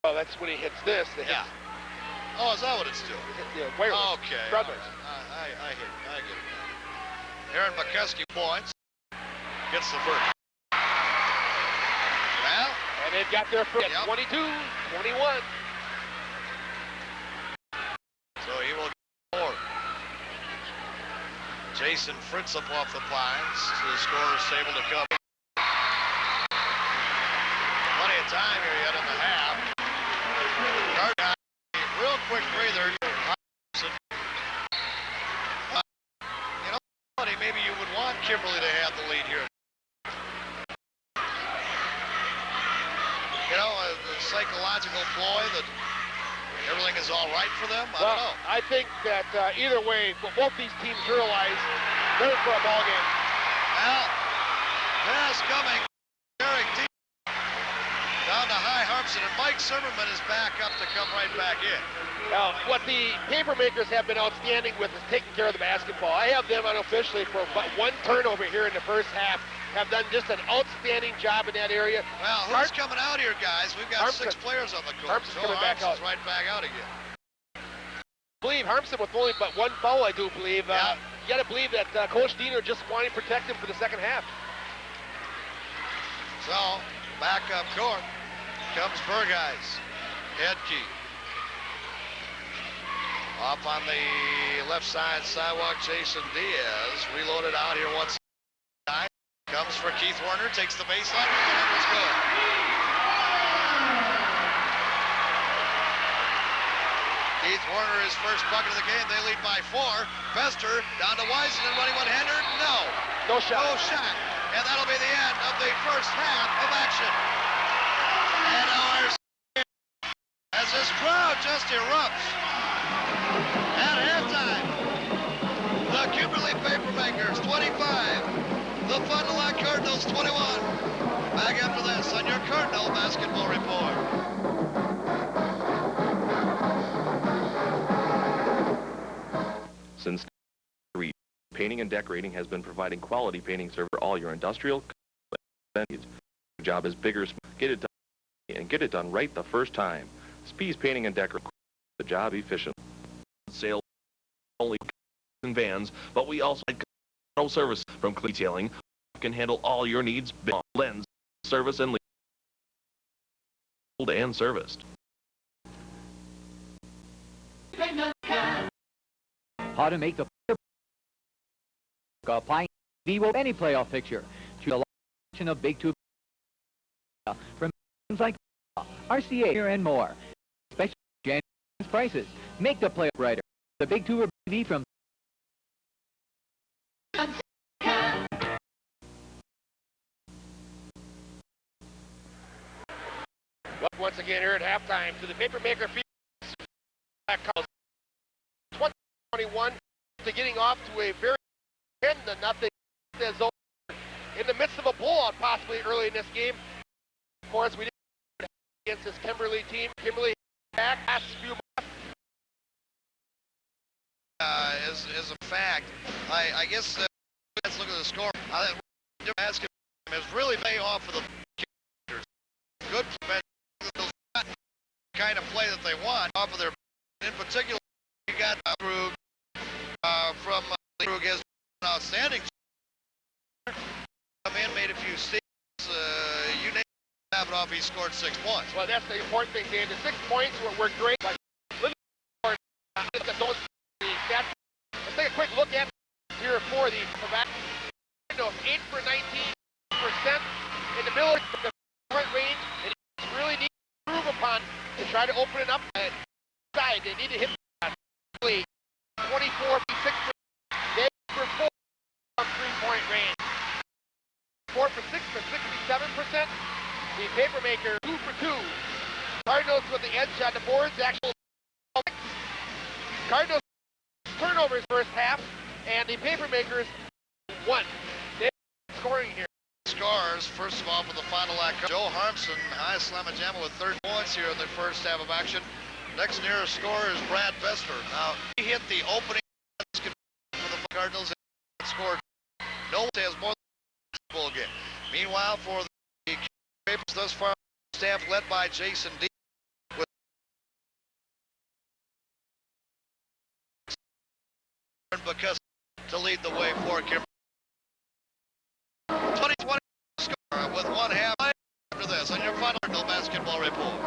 Oh, that's when he hits this. Yeah. Oh, is that what it's doing? Okay. Brothers. I get it. Aaron Bukuski points. Gets the first. Well. And they've got their first 22, 21. So he will get 4. Jason Fritz up off the pines. The scorer is able to cover. Plenty of time here yet in the half. Real quick breather. You know, maybe you would want Kimberly to have the lead here. psychological ploy that everything is all right for them? I don't know. I think that either way, both these teams realize they're in for a ball game. Well, pass coming. Eric Diaz down to high Harmson, and Mike Zimmerman is back up to come right back in. Now, what the papermakers have been outstanding with is taking care of the basketball. I have them unofficially for about one turnover here in the first half. Have done just an outstanding job in that area. Well, who's coming out here, guys? We've got Harmson. 6 players on the court. Harmson's coming back out. right back out again. I believe Harmson with only but one foul, I do believe. Yeah. You got to believe that Coach Diener just wanted to protect him for the second half. So, back up court comes Burgeis. Edke. Off on the left side sidewalk, Jason Diaz. Reloaded out here once. Comes for Keith Werner, takes the baseline, and it's good. Keith Werner, his first bucket of the game. They lead by 4. Bester down to Wiseman, running one-hander. No shot. And that'll be the end of the first half of action. And ours, as this crowd just erupts at halftime, the Kimberly Papermakers 25. The Fond du Lac Cardinals 21. Back after this on your Cardinal Basketball Report. Since painting and decorating has been providing quality painting service for all your industrial needs. Your job is bigger, get it done, and get it done right the first time. Spees Painting and Decorating, the job efficiently. Sales only in vans, but we also no service from detailing. Can handle all your needs, lens, service, and serviced. How to make the applying TV any playoff fixture to the selection of big tube from things like RCA and more. Special prices make the playoff brighter. The big tube TV from Once again here at halftime to the Papermaker Field. 21 to getting off to a very 10-0 in the midst of a blowout possibly early in this game. Of course, we didn't against this Kimberly team. Kimberly back last few months. As a fact, I guess let's look at the score. I think basketball is really paying off for the Kickers. Good kind of play that they want off of their. In particular, you got Krug from Krug has been outstanding. Come in, made a few steals. You name it, have it off. He scored 6 points. Well, that's the important thing, Dan. The 6 points were great. But let's take a quick look at here for the back. 8 for 19% in the middle of the front range, and it's really neat to improve upon to try to open it up side. They need to hit 24.6%. They for 4 from 3-point range. 4 for 6 for 67%. The Papermaker 2 for 2. Cardinals with the edge on the boards. Actual Cardinals turnovers first half, and the Papermakers 1. They're scoring here. Scores, first of all, for the Fond du Lac. Joe Harmson, high slamma-jamma with 30 points here in the first half of action. Next nearest scorer is Brad Bester. Now, he hit the opening for the Cardinals and scored. No one has more than a ball game. Meanwhile, for the Papers thus far, staff led by Jason D. With because to lead the way for Kimberly. 2020 score with 1 half after this on your final basketball report.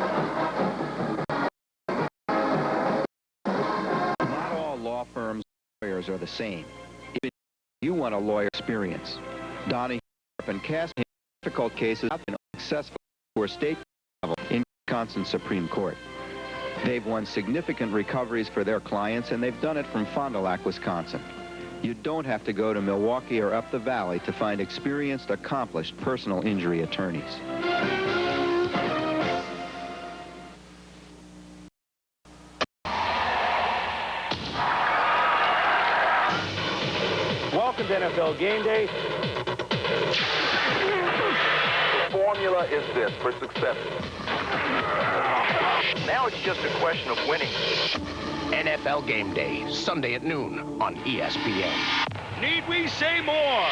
Not all law firms lawyers are the same. If you want a lawyer experience, Donnie and Cass difficult cases have been successful for state level in Wisconsin Supreme Court. They've won significant recoveries for their clients, and they've done it from Fond du Lac, Wisconsin. You don't have to go to Milwaukee or up the valley to find experienced, accomplished personal injury attorneys. NFL Game Day. The formula is this for success. Now it's just a question of winning. NFL Game Day, Sunday at noon on ESPN. Need we say more?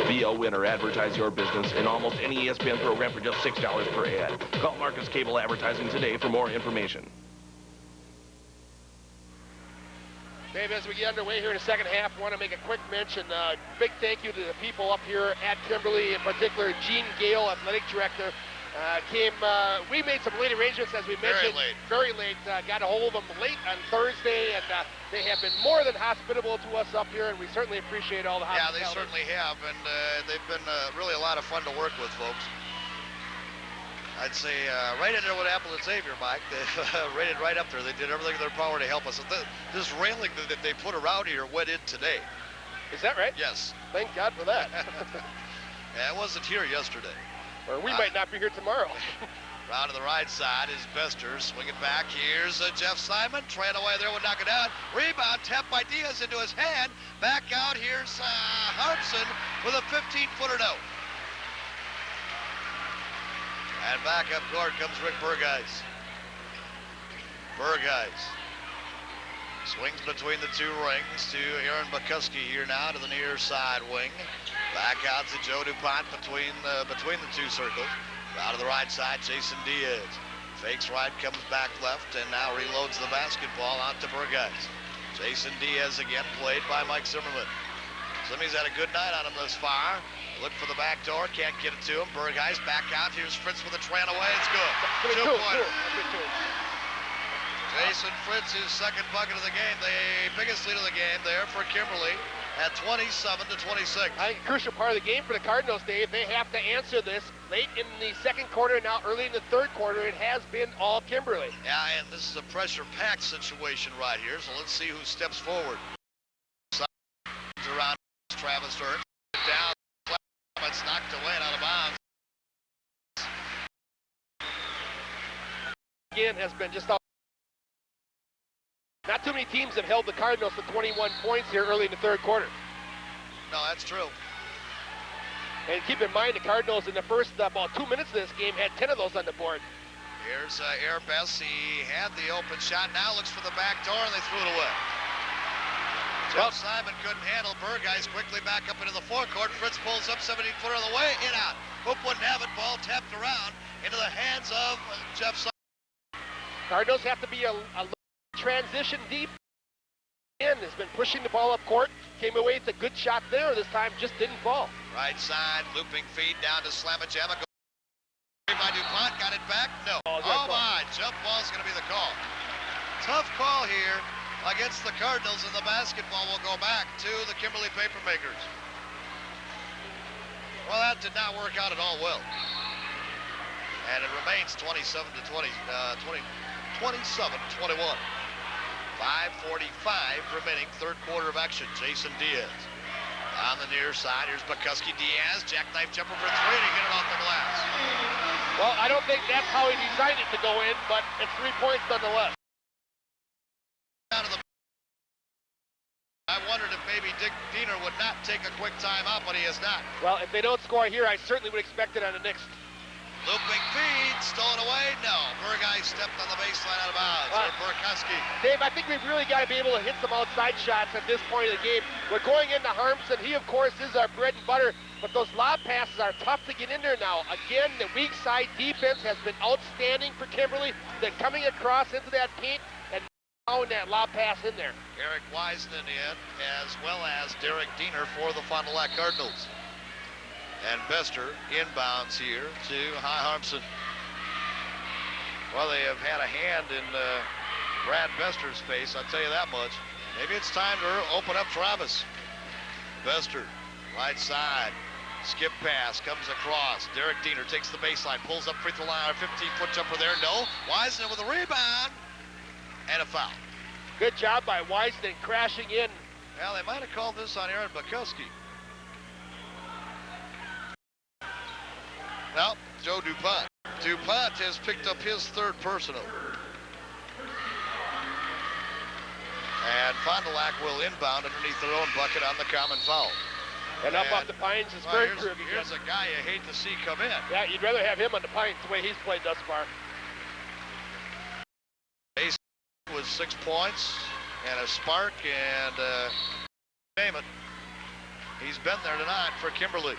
Be a winner. Advertise your business in almost any ESPN program for just $6 per ad. Call Marcus Cable Advertising today for more information. Dave, as we get underway here in the second half, I want to make a quick mention. Big thank you to the people up here at Kimberly, in particular Gene Gale, athletic director. We made some late arrangements, as we mentioned. Very late. Got a hold of them late on Thursday, and they have been more than hospitable to us up here, and we certainly appreciate all the hospitality. Yeah, they certainly have, and they've been really a lot of fun to work with, folks. I'd say right in there with Apple and Xavier, Mike. They've rated right up there. They did everything in their power to help us. This railing that they put around here went in today. Is that right? Yes. Thank God for that. Yeah, it wasn't here yesterday. Or we might not be here tomorrow. Round to the right side is Bester. Swing it back. Here's Jeff Simon. Trying away there. Would knock it down. Rebound. Tapped by Diaz into his hand. Back out. Here's Hartson with a 15-footer no. And back up court comes Rick Burgeis. Burgeis swings between the two rings to Aaron McCuskey here now to the near side wing. Back out to Joe DuPont between the two circles. Out of the right side, Jason Diaz. Fakes right, comes back left, and now reloads the basketball out to Burgeis. Jason Diaz again, played by Mike Zimmerman. Zimmy's had a good night on him thus far. Look for the back door, can't get it to him. Burgeis back out. Here's Fritz with a tran away. It's good. Two-pointer. Jason Fritz, his second bucket of the game. The biggest lead of the game there for Kimberly at 27-26. I think a crucial part of the game for the Cardinals, Dave. They have to answer this late in the second quarter, now early in the third quarter. It has been all Kimberly. Yeah, and this is a pressure-packed situation right here, so let's see who steps forward. Around Travis Hearn. Down. It's knocked away and out of bounds. Again, has been just all. Not too many teams have held the Cardinals to 21 points here early in the third quarter. No, that's true. And keep in mind, the Cardinals in the first about 2 minutes of this game had 10 of those on the board. Here's Airbus. He had the open shot. Now looks for the back door, and they threw it away. Jeff Simon couldn't handle. Burgeis quickly back up into the forecourt. Fritz pulls up, 17-footer on the way, in out. Hoop wouldn't have it. Ball tapped around into the hands of Jeff Simon. Cardinals have to be a transition deep. And has been pushing the ball up court. Came away with a good shot there. This time just didn't fall. Right side, looping feed down to Slamajama. By DuPont, got it back? No. Oh my, jump ball's going to be the call. Tough call here against the Cardinals, and the basketball will go back to the Kimberly Papermakers. Well, that did not work out at all well. And it remains 27-21. 5:45 remaining, third quarter of action. Jason Diaz on the near side. Here's McCuskey. Diaz, jackknife jumper for three to get it off the glass. Well, I don't think that's how he designed it to go in, but it's 3 points nonetheless. I wondered if maybe Dick Diener would not take a quick timeout, but he has not. Well, if they don't score here, I certainly would expect it on the next. Looping feed, stolen away. No, Burgeis stepped on the baseline out of bounds. Burkowski. Dave, I think we've really got to be able to hit some outside shots at this point of the game. We're going into Harmson. He, of course, is our bread and butter, but those lob passes are tough to get in there now. Again, the weak side defense has been outstanding for Kimberly. They're coming across into that paint and throwing that lob pass in there. Eric Wiseman in, as well as Derek Diener for the Fond du Lac Cardinals. And Bester inbounds here to High Harmson. Well, they have had a hand in Brad Bester's face, I'll tell you that much. Maybe it's time to open up Travis. Bester, right side. Skip pass, comes across. Derek Diener takes the baseline, pulls up free throw line, a 15-foot jumper there. No. Wiseman with a rebound and a foul. Good job by Wiseman crashing in. Well, they might have called this on Aaron Bukowski. Now, Joe DuPont. DuPont has picked up his third personal. And Fond du Lac will inbound underneath their own bucket on the common foul. And up off the Pines is Bergkrug again. Here's a guy you hate to see come in. Yeah, you'd rather have him on the Pines the way he's played thus far. Ace with 6 points and a spark and name it. He's been there tonight for Kimberly.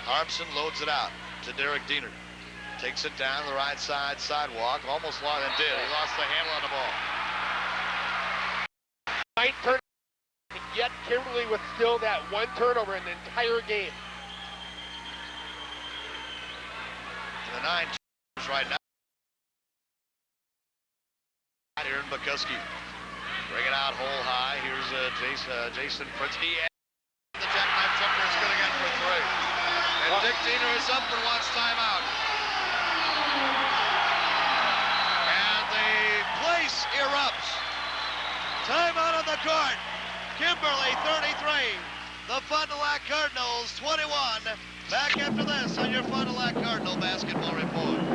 Armson loads it out to Derek Diener. Takes it down the right side sidewalk. Almost lost and did. He lost the handle on the ball. 9 turnovers, and yet Kimberly with still that 1 turnover in the entire game. The 9 turnovers right now. Here in Bukowski. Bring it out hole high. Here's Jason Fritzky. The jackknife jumper is good again for 3. And Dick Diener is up and wants timeout. And the place erupts. Timeout on the court. Kimberly 33. The Fond du Lac Cardinals 21. Back after this on your Fond du Lac Cardinal basketball report.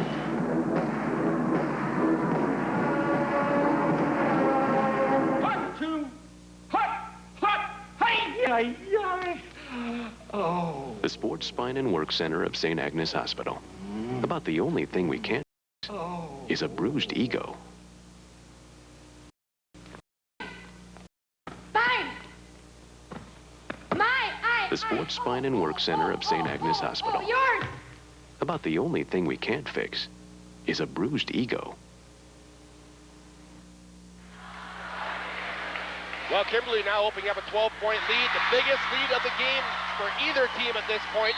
The Sports Spine and Work Center of St. Agnes Hospital. About the only thing we can't is a bruised ego. The Sports Spine and Work Center of St. Agnes Hospital. Yours! About the only thing we can't fix is a bruised ego. Well, Kimberly now opening up a 12-point lead, the biggest lead of the game for either team at this point.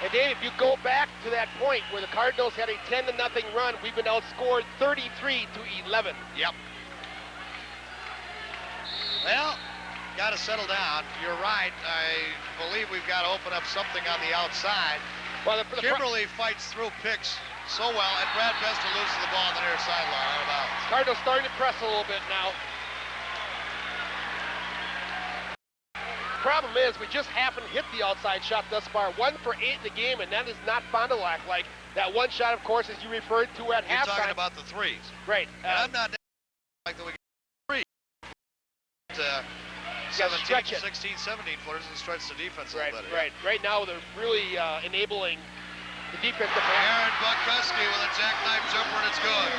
And Dave, if you go back to that point where the Cardinals had a 10-0 run, we've been outscored 33-11. Yep. Well, got to settle down. You're right. I believe we've got to open up something on the outside. Well, Kimberly fights through picks so well, and Brad Bester loses the ball on the near sideline out of bounds. Cardinals starting to press a little bit now. Problem is, we just haven't hit the outside shot thus far. 1 for 8 in the game, and that is not Fond du Lac like. That one shot, of course, as you referred to at halftime. You're talking about the threes. Right. And I'm not like that we get 3. 17, 16, 17 footers and stretch the defense a little bit. Right. Right now, they're really enabling the defense to pass. Aaron Bukowski with a jackknife jumper, and it's good.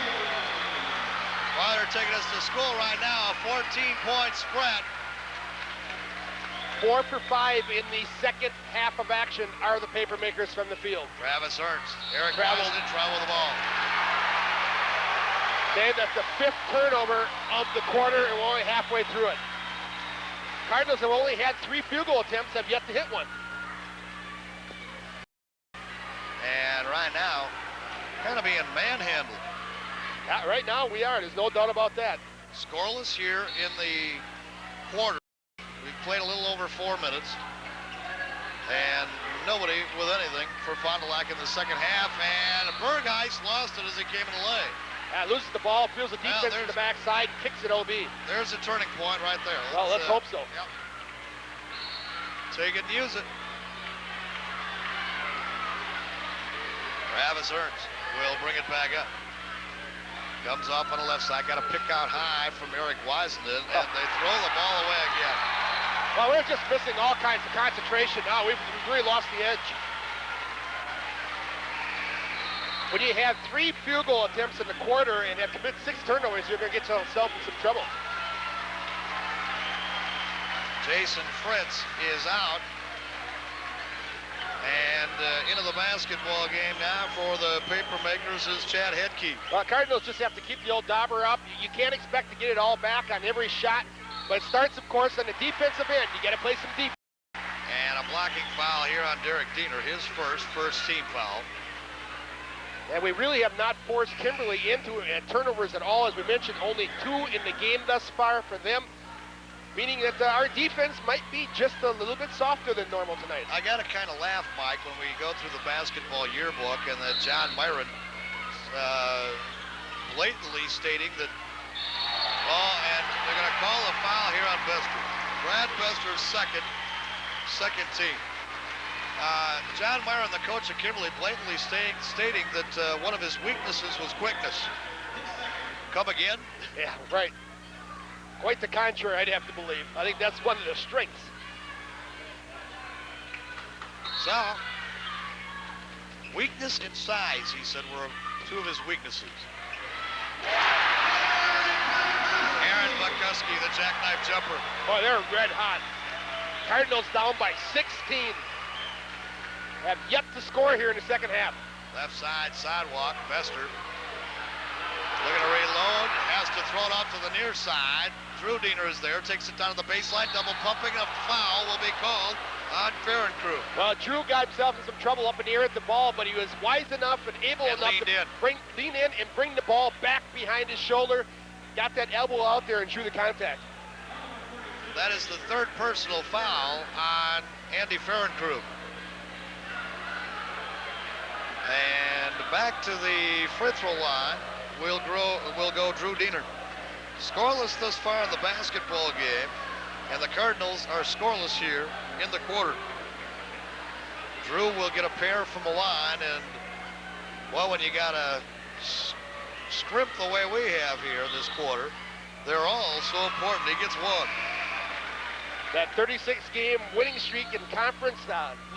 Well, they're taking us to school right now. A 14-point spread. 4 for 5 in the second half of action are the paper makers from the field. Travis Ernst. Eric Wiseman travel the ball. Dave, that's the 5th turnover of the quarter, and we're only halfway through it. Cardinals have only had 3 field goal attempts, have yet to hit one. And right now, kind of being manhandled. Yeah, right now we are. There's no doubt about that. Scoreless here in the quarter. We've played a little over 4 minutes. And nobody with anything for Fond du Lac in the second half. And Bergheis lost it as he came in the lane. Loses the ball, feels the defense to the backside, kicks it OB. There's a turning point right there. Let's hope so. Yep. Take it and use it. Travis Ernst will bring it back up. Comes off on the left side. Got a pick out high from Eric Wiseman, and they throw the ball away again. Well, we're just missing all kinds of concentration now. We've really lost the edge. When you have 3 field goal attempts in the quarter and have committed 6 turnovers, you're going to get yourself in some trouble. Jason Fritz is out. And into the basketball game now for the paper makers is Chad Hedke. Well, Cardinals just have to keep the old dauber up. You can't expect to get it all back on every shot, but it starts, of course, on the defensive end. You got to play some defense. And a blocking foul here on Derek Diener, his first team foul. And we really have not forced Kimberly into turnovers at all. As we mentioned, only 2 in the game thus far for them, meaning that our defense might be just a little bit softer than normal tonight. I got to kind of laugh, Mike, when we go through the basketball yearbook and that John Myron blatantly stating that, and they're going to call a foul here on Bester. Brad Bester's second team. John Myron, the coach of Kimberly, blatantly stating that one of his weaknesses was quickness. Come again? Yeah, right. Quite the contrary, I'd have to believe. I think that's one of their strengths. So, weakness and size, he said, were two of his weaknesses. Aaron McCuskey, the jackknife jumper. Boy, they're red hot. Cardinals down by 16. Have yet to score here in the second half. Left side sidewalk, Bester. Looking to reload, has to throw it off to the near side. Drew Diener is there, takes it down to the baseline, double pumping, a foul will be called on Ferrand crew. Well, Drew got himself in some trouble up in the air at the ball, but he was wise enough and able enough to lean in and bring the ball back behind his shoulder. Got that elbow out there and drew the contact. That is the third personal foul on Andy Ferrand crew. And back to the free throw line will go Drew Diener. Scoreless thus far in the basketball game, and the Cardinals are scoreless here in the quarter. Drew will get a pair from the line, and well, when you got a scrimp the way we have here in this quarter, they're all so important. He gets one. That 36-game winning streak in conference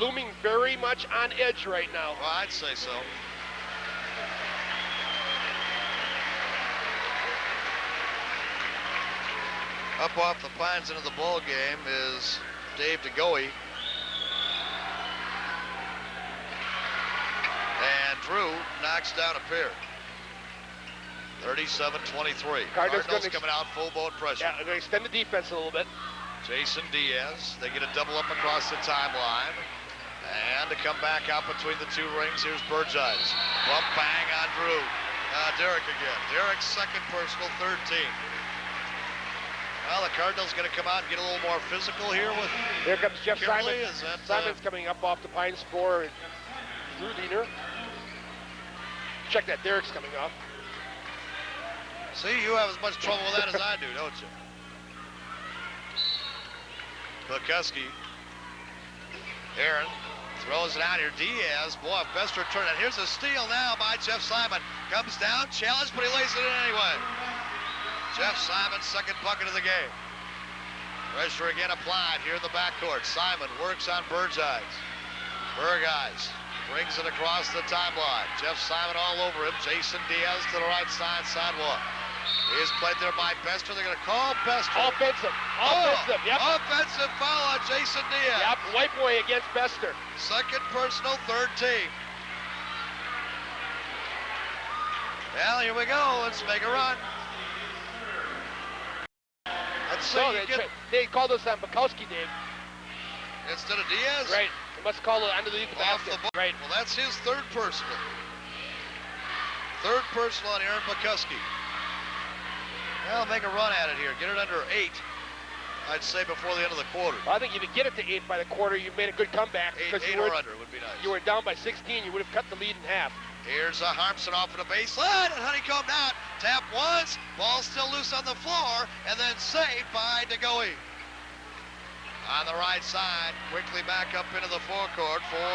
looming very much on edge right now. Well, I'd say so. Up off the pines into the ball game is Dave DeGoey. And Drew knocks down a pair. 37-23. Cardinals coming out full boat pressure. Yeah, they're going to extend the defense a little bit. Jason Diaz, they get a double up across the timeline. And to come back out between the two rings, here's Burgess. Bump bang on Drew. Derek again. Derek's second personal, 13. Well, the Cardinals going to come out and get a little more physical here with Here comes Jeff Kimberly. Simon. Simon's coming up off the Pines for Drew Diener. Check that, Derek's coming off. See, you have as much trouble with that as I do, don't you? McCuskey. Aaron throws it out here. Diaz, boy, Bester turned it. Here's a steal now by Jeff Simon. Comes down, challenged, but he lays it in anyway. Jeff Simon, second bucket of the game. Pressure again applied here in the backcourt. Simon works on Burgess. Burgess brings it across the timeline. Jeff Simon all over him. Jason Diaz to the right side, sidewalk. He is played there by Bester. They're going to call Bester. Offensive. Offensive, yep. Offensive foul on Jason Diaz. Yep, wipe away against Bester. Second personal, third team. Well, here we go. Let's make a run. Let's see. No, they called us on Bukowski, Dave. Instead of Diaz? Right. They must call it underneath the basket. Right. Well, that's his third personal. Third personal on Aaron Bukowski. Well, make a run at it here. Get it under 8, I'd say, before the end of the quarter. Well, I think if you get it to 8 by the quarter, you've made a good comeback. 8 or under would be nice. You were down by 16. You would have cut the lead in half. Here's Harmson off of the baseline, and Honeycomb out. Tap once, ball still loose on the floor, and then saved by DeGoey. On the right side, quickly back up into the forecourt for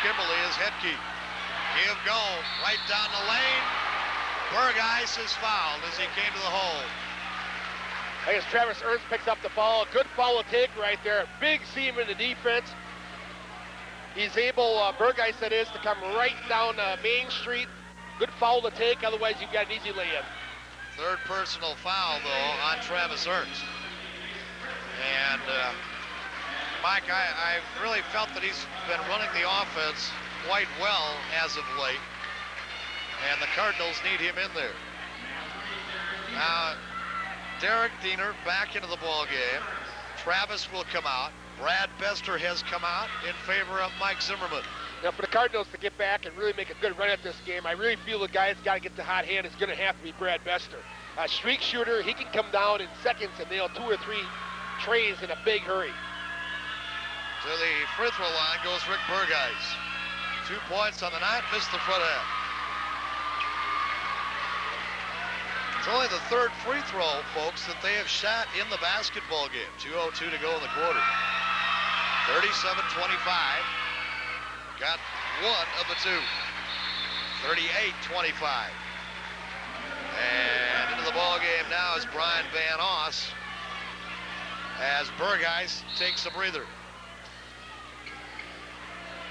Kimberly is Hedke. Give go, right down the lane. Burgess is fouled as he came to the hole. I guess Travis Ernst picks up the ball. Good foul to take right there. Big seam in the defense. He's able, Burgess that is, to come right down Main Street. Good foul to take, otherwise you've got an easy lay-in. Third personal foul, though, on Travis Ernst. And, Mike, I really felt that he's been running the offense quite well as of late. And the Cardinals need him in there. Now, Derek Diener back into the ball game. Travis will come out. Brad Bester has come out in favor of Mike Zimmerman. Now, for the Cardinals to get back and really make a good run at this game, I really feel the guy that's got to get the hot hand is going to have to be Brad Bester. A streak shooter, he can come down in seconds and nail 2 or 3 trays in a big hurry. To the free throw line goes Rick Burgess. 2 points on the night, missed the front half. It's only the third free throw, folks, that they have shot in the basketball game. 2:02 to go in the quarter. 37-25. Got one of the 2. 38-25. And into the ball game now is Brian Van Oss. as Burgeis takes a breather.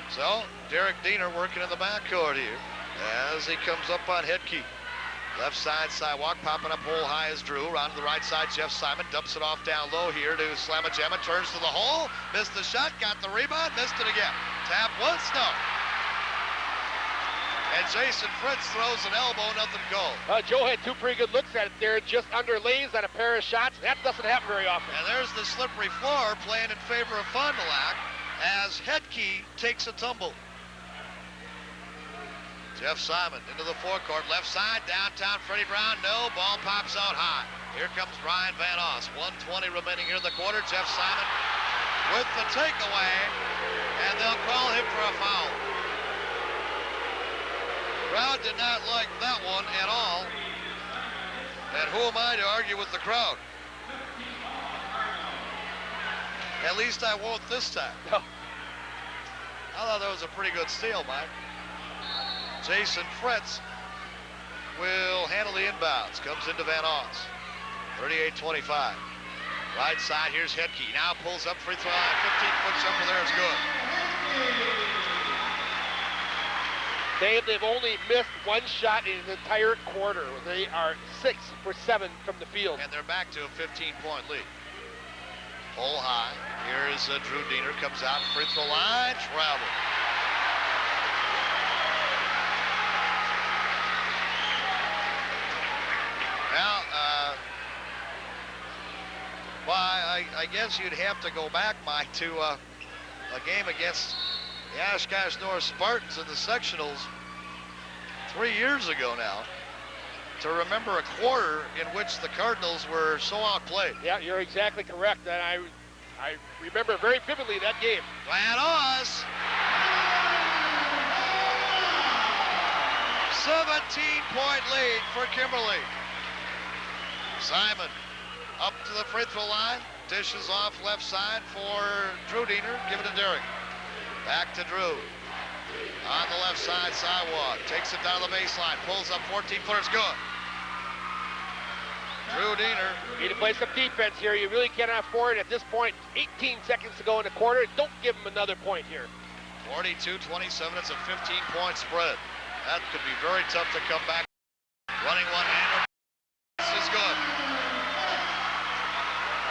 So, Derek Diener working in the backcourt here as he comes up on Hedke. Left side sidewalk, popping up hole high as Drew. Round to the right side, Jeff Simon dumps it off down low here to Slamma-Jamma. Turns to the hole, missed the shot, got the rebound, missed it again. Tap once, no. And Jason Fritz throws an elbow, nothing goal. Joe had two pretty good looks at it there, just under lanes on a pair of shots. That doesn't happen very often. And there's the slippery floor playing in favor of Fond du Lac as Hedke takes a tumble. Jeff Simon into the forecourt, left side, downtown Freddie Brown, no, ball pops out high. Here comes Brian Van Oss, 1:20 remaining here in the quarter. Jeff Simon with the takeaway, and they'll call him for a foul. Crowd did not like that one at all, and who am I to argue with the crowd? At least I won't this time. No. I thought that was a pretty good steal, Mike. Jason Fritz will handle the inbounds. Comes into Van Oss. 38-25. Right side, here's Hedke. Now pulls up free throw line. 15-foot jumper there is good. They've only missed one shot in an entire quarter. They are 6 for 7 from the field. And they're back to a 15-point lead. Hole high. Here is Drew Diener. Comes out, free throw line, travel. Well, I guess you'd have to go back, Mike, to a game against the Oshkosh North Spartans in the sectionals 3 years ago now to remember a quarter in which the Cardinals were so outplayed. Yeah, you're exactly correct. And I remember very vividly that game. Van Oss. 17-point lead for Kimberly. Simon up to the free throw line, dishes off left side for Drew Diener, give it to Derek. Back to Drew. On the left side sidewalk, takes it down the baseline, pulls up 14-footers, good. Drew Diener. You need to play some defense here. You really cannot afford at this point, 18 seconds to go in the quarter. Don't give him another point here. 42-27, it's a 15-point spread. That could be very tough to come back. Running one-hander, this is good.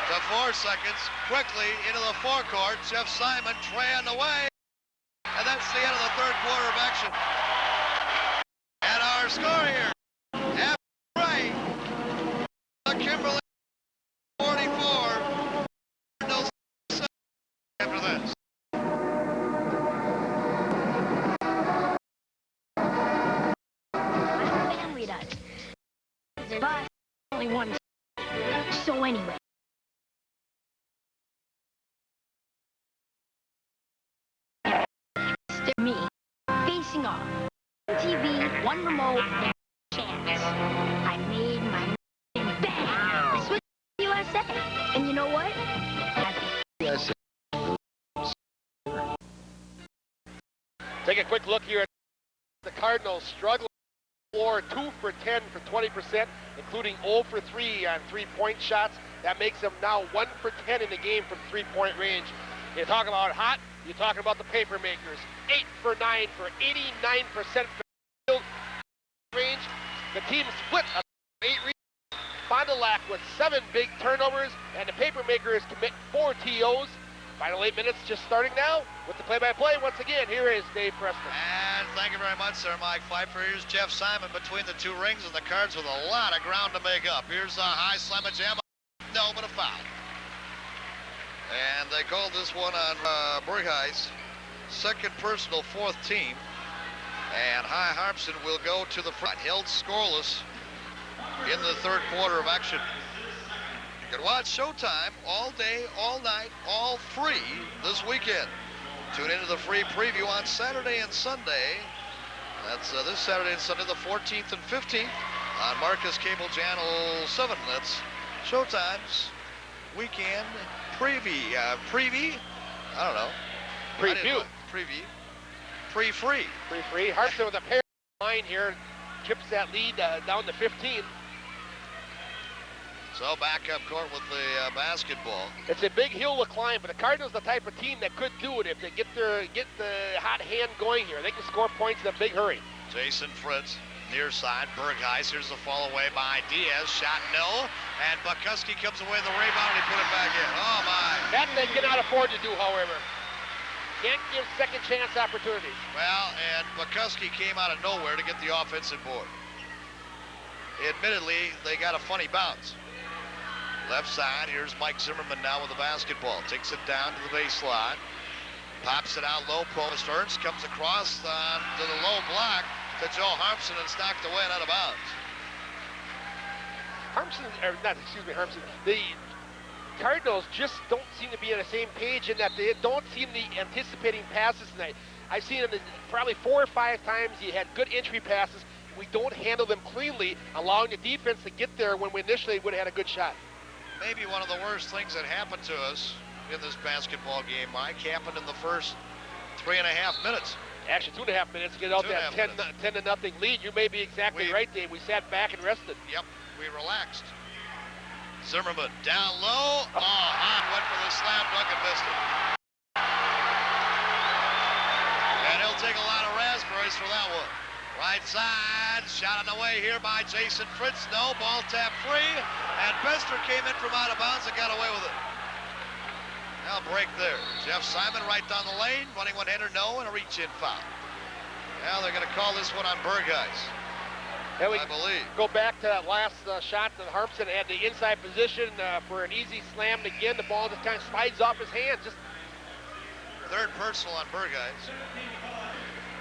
To 4 seconds, quickly into the forecourt. Jeff Simon traying away. And that's the end of the third quarter of action. And our score here, half right, the Kimberly 44, Cardinals after this. Family does. But only one. So anyway. Me facing off. TV, one remote, and chance. I made my money and bang! I switched to USA. And you know what? USA. Take a quick look here at the Cardinals struggling. Floor 2 for 10 for 20%, including 0 for 3 on three-point shots. That makes them now 1 for 10 in the game from three-point range. You talk about hot, you're talking about the paper makers. 8 for 9 for 89% field range. The team split a 8 rebounds. Fond du Lac with 7 big turnovers, and the paper makers commit 4 TOs. Final 8 minutes just starting now with the play-by-play. Once again, here is Dave Preston. And thank you very much, sir, Mike Pfeiffer. Here's Jeff Simon between the two rings and the Cards with a lot of ground to make up. Here's a high Slamma-Jamma. No, but a foul. And they called this one on Burgeis. Second personal, 4th team. And High Harpson will go to the front. Held scoreless in the third quarter of action. You can watch Showtime all day, all night, all free this weekend. Tune into the free preview on Saturday and Sunday. That's this Saturday and Sunday, the 14th and 15th on Marcus Cable Channel 7. That's Showtime's weekend preview. I don't know. Preview. Preview. Pre-free. Pre-free. Harpson with a pair line here. Chips that lead down to 15. So back up court with the basketball. It's a big hill to climb, but the Cardinals are the type of team that could do it if they get the hot hand going here. They can score points in a big hurry. Jason Fritz, near side. Bergheis, here's the fall away by Diaz. Shot no, and Bukuski comes away with the rebound, and he put it back in. Oh, my. That they cannot afford to do, however. Can't give second chance opportunities. Well, and Bukuski came out of nowhere to get the offensive board. Admittedly, they got a funny bounce. Left side, here's Mike Zimmerman now with the basketball. Takes it down to the baseline. Pops it out low post. Ernst comes across to the low block to Joe Harmson and knocked away and out of bounds. Harmson. The Cardinals just don't seem to be on the same page in that they don't seem to be anticipating passes tonight. I've seen them probably 4 or 5 times. You had good entry passes. We don't handle them cleanly, allowing the defense to get there when we initially would have had a good shot. Maybe one of the worst things that happened to us in this basketball game, Mike, happened in the first 3.5 minutes. Actually, 2.5 minutes to get out that 10-0 lead. You may be exactly right, Dave. We sat back and rested. Yep, we relaxed. Zimmerman down low. Oh, Hahn went for the slam dunk and missed it. And he'll take a lot of raspberries for that one. Right side, shot on the way here by Jason Fritz. No, ball tap free. And Bester came in from out of bounds and got away with it. Now break there. Jeff Simon right down the lane, running one-hander, no, and a reach-in foul. Now they're going to call this one on Bergheis, I believe. Go back to that last shot that Harmson had the inside position for an easy slam. Again, the ball just kind of slides off his hand. Just third personal on Bergheis.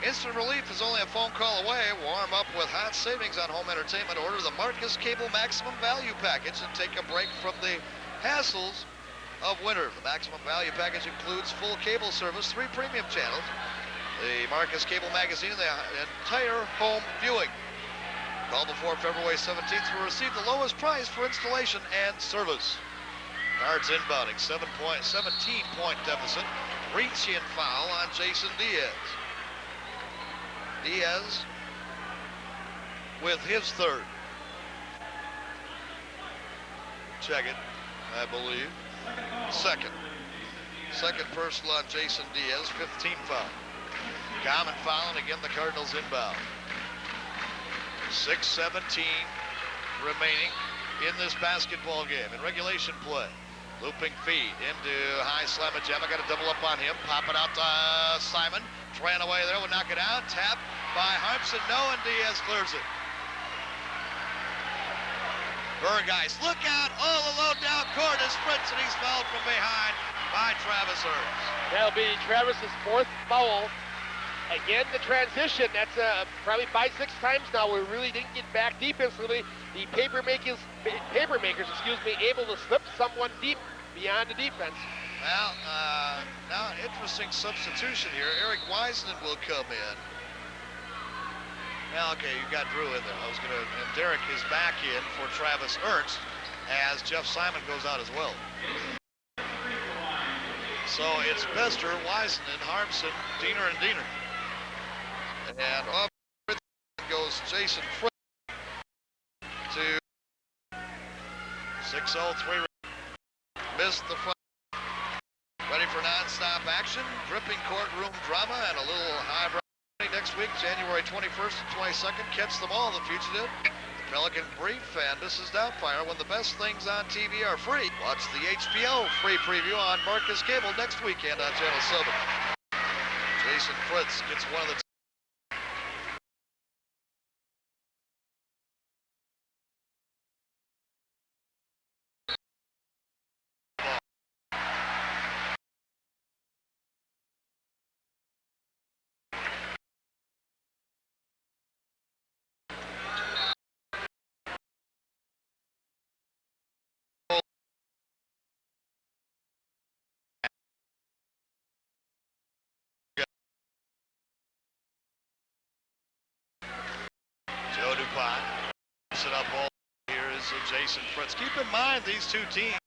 Instant relief is only a phone call away. Warm up with hot savings on home entertainment. Order the Marcus Cable Maximum Value Package and take a break from the hassles of winter. The Maximum Value Package includes full cable service, 3 premium channels, the Marcus Cable Magazine, and the entire home viewing. Call before February 17th to receive the lowest price for installation and service. Cards inbounding, 17-point deficit. Reach-in foul on Jason Diaz. Diaz with his third. Check it, I believe. Second personal on Jason Diaz, 15 foul. Common foul, and again the Cardinals inbound. 6:17 remaining in this basketball game. In regulation play, looping feed into high slam of Gemma. Got to double up on him. Pop it out to Simon. Ran away there, would knock it out. Tap by Harmson, no, and Diaz clears it. Bergheis, look out, all alone down court is Fritz, and he's fouled from behind by Travis Ernst. That'll be Travis's 4th foul. Again, the transition, that's probably 5-6 times now. We really didn't get back defensively. The paper makers, able to slip someone deep beyond the defense. Well, now an interesting substitution here. Eric Wiseman will come in. Well, okay, you got Drew in there. And Derek is back in for Travis Ernst as Jeff Simon goes out as well. So it's Bester, Wiseman, Harmson, Diener, and Diener. And off goes Jason Fritz to 6:03. Missed the front. Ready for non-stop action, dripping courtroom drama, and a little highbrow next week, January 21st and 22nd. Catch them all, The Fugitive, Pelican Brief, and This is Doubtfire, when the best things on TV are free. Watch the HBO free preview on Marcus Cable next weekend on Channel 7. Jason Fritz gets one of the up all. Here is Jason Fritz. Keep in mind, these two teams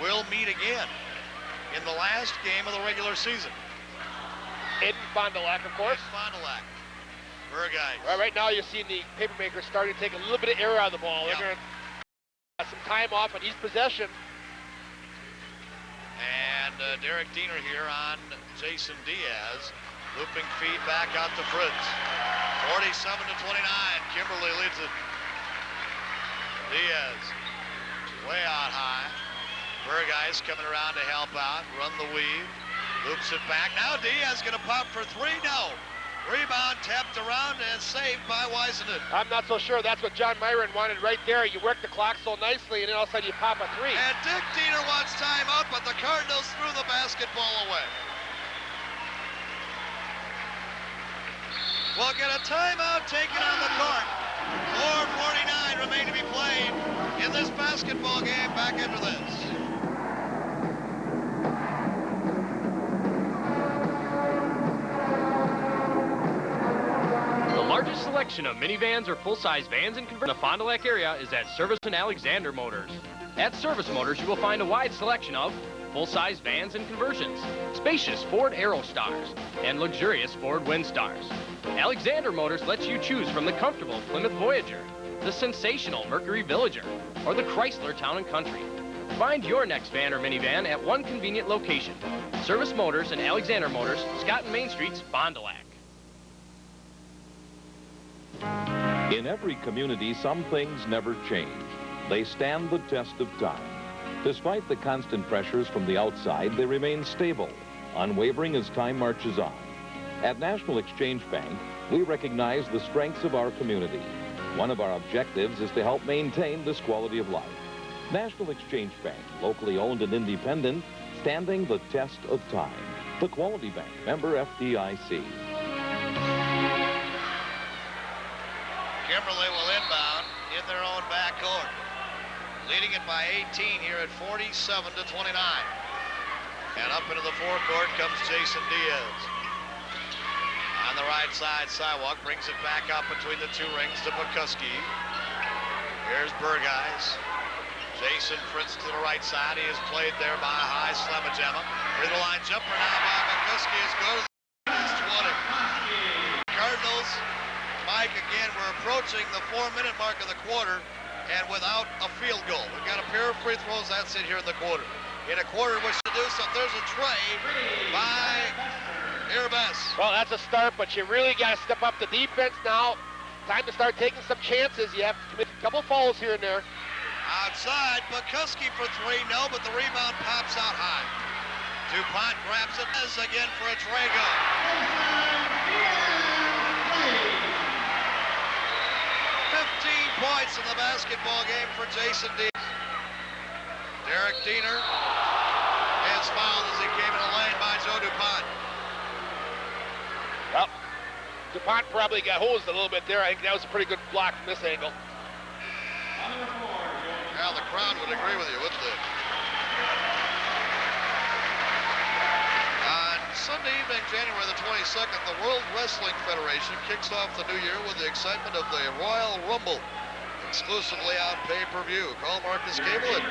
will meet again in the last game of the regular season. In Fond du Lac, of course. Fond du Lac. Bergheis. Right now you're seeing the paper makers starting to take a little bit of air out of the ball. Yeah. They're going to some time off on each possession. And Derek Diener here on Jason Diaz. Looping feed back out to Fritz. 47-29. Kimberly leads it. Diaz way out high. Bergeis coming around to help out. Run the weave. Loops it back. Now Diaz going to pop for three. No. Rebound tapped around and saved by Weisenden. I'm not so sure that's what John Myron wanted right there. You work the clock so nicely, and then all of a sudden you pop a three. And Dick Diener wants time out, but the Cardinals threw the basketball away. We'll get a timeout taken on the court. 4:49 remain to be played in this basketball game. Back into this. The largest selection of minivans or full-size vans and conversions in the Fond du Lac area is at Service and Alexander Motors. At Service Motors, you will find a wide selection of full-size vans and conversions, spacious Ford Aerostars, and luxurious Ford Windstars. Alexander Motors lets you choose from the comfortable Plymouth Voyager, the sensational Mercury Villager, or the Chrysler Town & Country. Find your next van or minivan at one convenient location. Service Motors and Alexander Motors, Scott and Main Streets, Fond du Lac. In every community, some things never change. They stand the test of time. Despite the constant pressures from the outside, they remain stable, unwavering as time marches on. At National Exchange Bank, we recognize the strengths of our community. One of our objectives is to help maintain this quality of life. National Exchange Bank, locally owned and independent, standing the test of time. The Quality Bank, member FDIC. Kimberly will inbound in their own backcourt. Leading it by 18 here at 47-29. And up into the forecourt comes Jason Diaz. On the right side, sidewalk brings it back up between the two rings to McCuskey. Here's Bergeis. Jason Fritz to the right side. He is played there by High Slamajama. Free the line jumper now by McCuskey is good. It's 20. Cardinals, Mike, again, we're approaching the 4-minute mark of the quarter and without a field goal. We've got a pair of free throws. That's it here in the quarter. In a quarter in which to do so, there's a tray by Airbus. Well, that's a start, but you really got to step up the defense now. Time to start taking some chances. You have to commit a couple fouls here and there. Outside, McCuskey for three. No, but the rebound pops out high. DuPont grabs it as again for a tray go. 15 points in the basketball game for Jason Diaz. Derek Diener is fouled as he came in the lane by Joe DuPont. Well, DuPont probably got hosed a little bit there. I think that was a pretty good block from this angle. Well, the crowd would agree with you, wouldn't they? On Sunday evening, January the 22nd, the World Wrestling Federation kicks off the new year with the excitement of the Royal Rumble, exclusively on pay-per-view. Call Marcus Cable at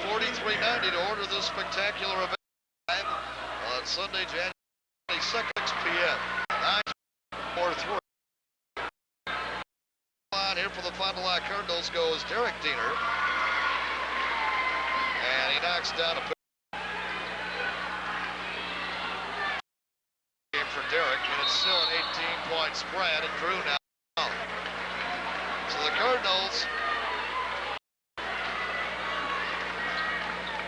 923-4390 to order this spectacular event live on Sunday, January 22nd, 6 p.m. 943. On here for the Fond du Lac Cardinals goes Derek Diener, and he knocks down a game for Derek, and it's still an 18-point spread, and Drew now. So the Cardinals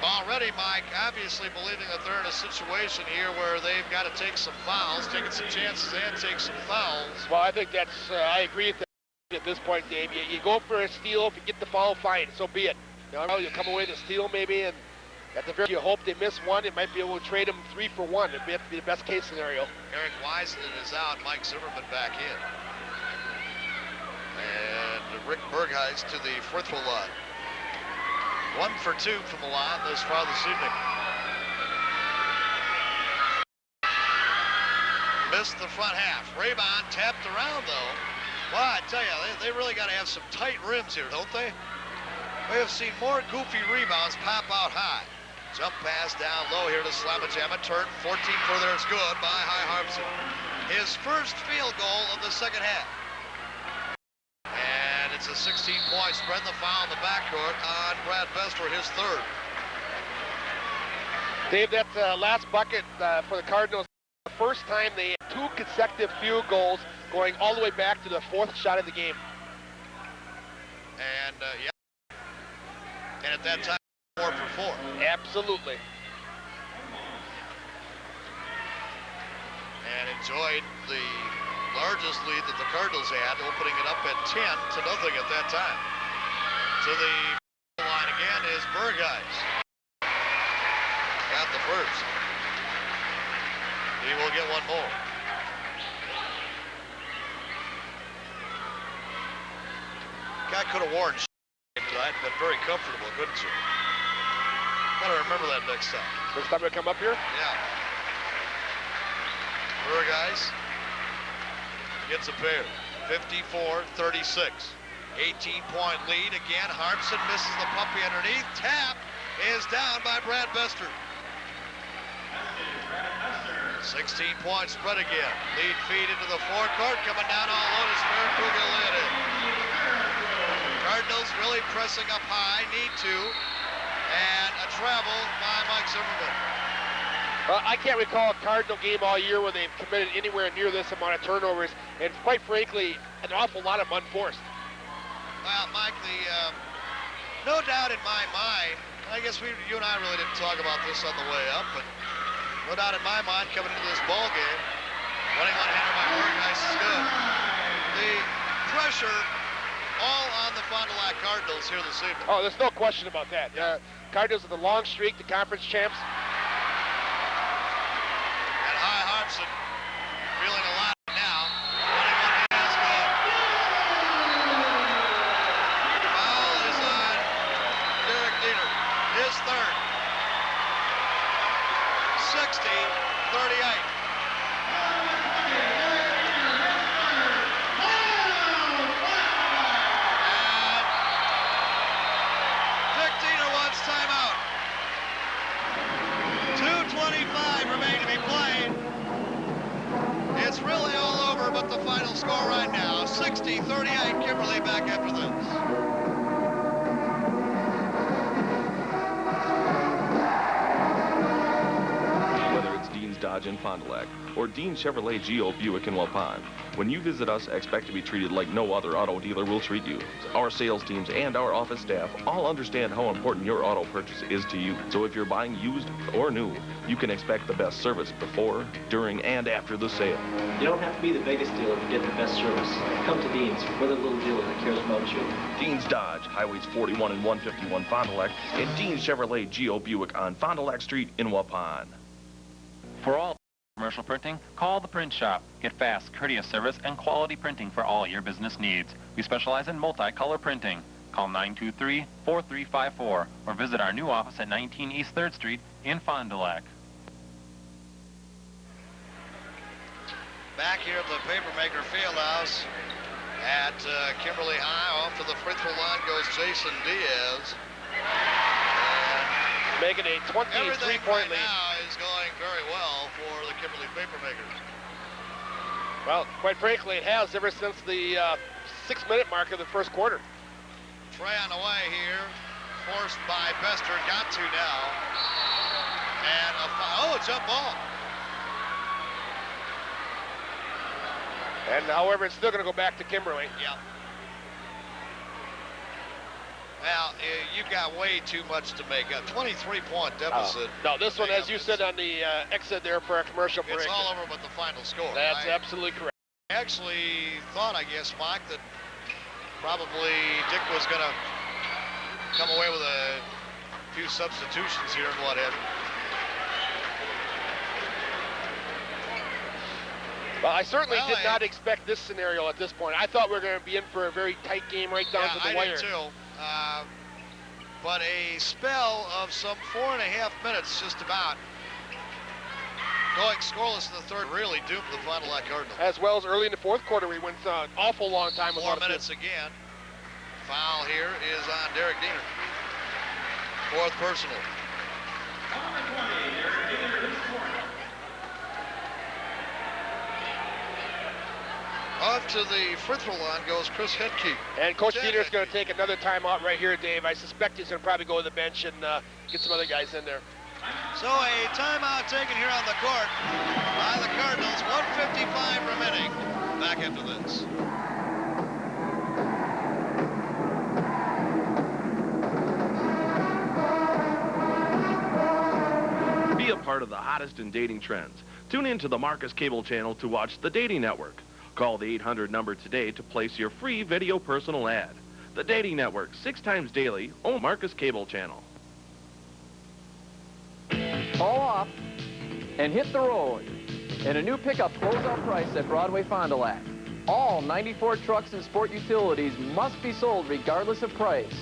already, Mike, obviously believing that they're in a situation here where they've got to take some fouls, taking some chances and take some fouls. Well, I think that's, I agree with that at this point, Dave. You go for a steal. If you get the foul, fine. So be it. You know, you'll come away with a steal maybe, and at the very, you hope they miss one. It might be able to trade them 3 for 1. It'd be the best case scenario. Eric Weisenden is out. Mike Zimmerman back in. And Rick Bergheis to the Frithwell line. 1 for 2 from the line thus far this evening. Missed the front half. Rebound tapped around, though. Well, I tell you, they really got to have some tight rims here, don't they? We have seen more goofy rebounds pop out high. Jump pass down low here to Slamajama. Turn 14 further. It's good by High Harbison. His first field goal of the second half. And it's a a 16-point spread. The foul in the backcourt on Brad Bester, his third. Dave, that last bucket for the Cardinals, the first time they had 2 consecutive field goals going all the way back to the 4th shot of the game. And, yeah. And at that time, 4 for 4. Absolutely. And enjoyed the largest lead that the Cardinals had, opening it up at 10-0 at that time. To the line again is Burgeis. Got the first. He will get one more. Guy could have worn tonight, but very comfortable, couldn't you? Gotta remember that next time. Next time we come up here? Yeah. Burgeis gets a pair. 54-36. 18-point lead. Again, Harmson misses the puppy underneath. Tap is down by Brad Bester. 16-point spread again. Lead feed into the forecourt. Coming down all lotus. Ferrand will lay it in. Cardinals really pressing up high. Need to. And a travel by Mike Zimmerman. Well, I can't recall a Cardinal game all year where they've committed anywhere near this amount of turnovers, and quite frankly, an awful lot of them unforced. Well, Mike, no doubt in my mind, I guess you and I really didn't talk about this on the way up, but no doubt in my mind, coming into this ball game, running one hander by Burgeis is good. The pressure all on the Fond du Lac Cardinals here this evening. Oh, there's no question about that. Cardinals are the long streak, the conference champs. And High Harmson feeling a lot now. Running one hand is good. Foul is on Derek Dieter, his third. 60-38. Timeout. 2:25 remain to be played. It's really all over, but the final score right now, 60-38. Kimberly back after this. Whether it's Dean's Dodge in Fond du Lac or Dean Chevrolet Geo Buick in Waupun, when you visit us, expect to be treated like no other auto dealer will treat you. Our sales teams and our office staff all understand how important your auto purchase is to you. So if you're buying used or new, you can expect the best service before, during, and after the sale. You don't have to be the biggest dealer to get the best service. Come to Dean's. We're the little dealer that cares about you. Dean's Dodge, Highways 41 and 151 Fond du Lac, and Dean's Chevrolet Geo Buick on Fond du Lac Street in Waupun. For all commercial printing, call the print shop. Get fast, courteous service and quality printing for all your business needs. We specialize in multicolor printing. Call 923-4354 or visit our new office at 19 East 3rd Street in Fond du Lac. Back here at the Papermaker Fieldhouse at Kimberly High. Off to the free throw line goes Jason Diaz. Making a 23-point lead. Now is going very well for the Kimberly Papermakers. Well, quite frankly, it has ever since the 6-minute mark of the first quarter. Trey on the way here, forced by Bester, got to now. And a jump ball. And however, it's still going to go back to Kimberly. Yeah. Well, you've got way too much to make up. 23-point deficit. No, this one, as you said on the exit there for a commercial break. It's all over but the final score. That's absolutely correct. I actually thought, I guess, Mike, that probably Dick was going to come away with a few substitutions here and what have you. Well, I certainly did not expect this scenario at this point. I thought we were going to be in for a very tight game right down to the wire. I did too. But a spell of some 4.5 minutes just about going scoreless in the third really doomed the Fond du Lac Cardinals. As well as early in the fourth quarter, we went an awful long time without 4 minutes again. Foul here is on Derek Diener. Fourth personal. Well, to the free throw line goes Chris Hetke. And Coach Dieter's going to take another timeout right here, Dave. I suspect he's going to probably go to the bench and get some other guys in there. So a timeout taken here on the court by the Cardinals. 1:55 remaining. Back into this. Be a part of the hottest in dating trends. Tune in to the Marcus Cable channel to watch The Dating Network. Call the 800 number today to place your free video personal ad. The Dating Network, 6 times daily, on Marcus Cable channel. Call off and hit the road. And a new pickup closeout price at Broadway Fond du Lac. All 94 trucks and sport utilities must be sold regardless of price.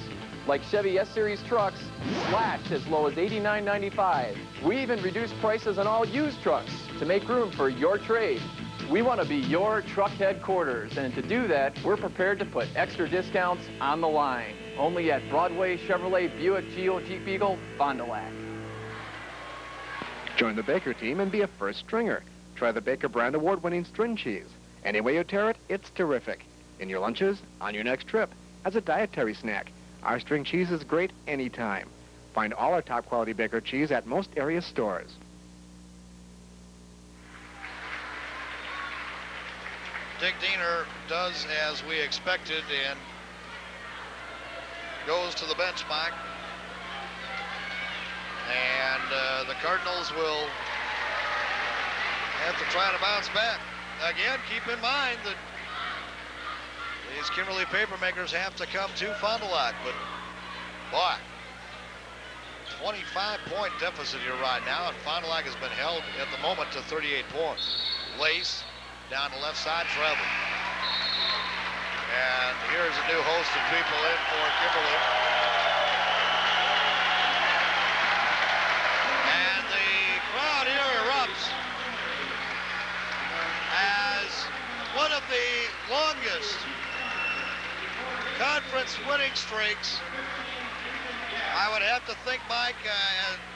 Like Chevy S-Series trucks, slashed as low as $89.95. We even reduced prices on all used trucks to make room for your trade. We want to be your truck headquarters, and to do that, we're prepared to put extra discounts on the line. Only at Broadway Chevrolet Buick Geo Jeep Eagle, Fond du Lac. Join the Baker team and be a first stringer. Try the Baker brand award-winning string cheese. Any way you tear it, it's terrific. In your lunches, on your next trip, as a dietary snack. Our string cheese is great anytime. Find all our top quality Baker cheese at most area stores. Dick Diener does as we expected and goes to the bench, Mike. And the Cardinals will have to try to bounce back. Again, keep in mind that these Kimberly papermakers have to come to Fond du Lac, but boy, 25-point deficit here right now, and Fond du Lac has been held at the moment to 38 points. Lace down the left side, travel. And here's a new host of people in for Kimberly. And the crowd here erupts as one of the longest conference winning streaks. I would have to think, Mike,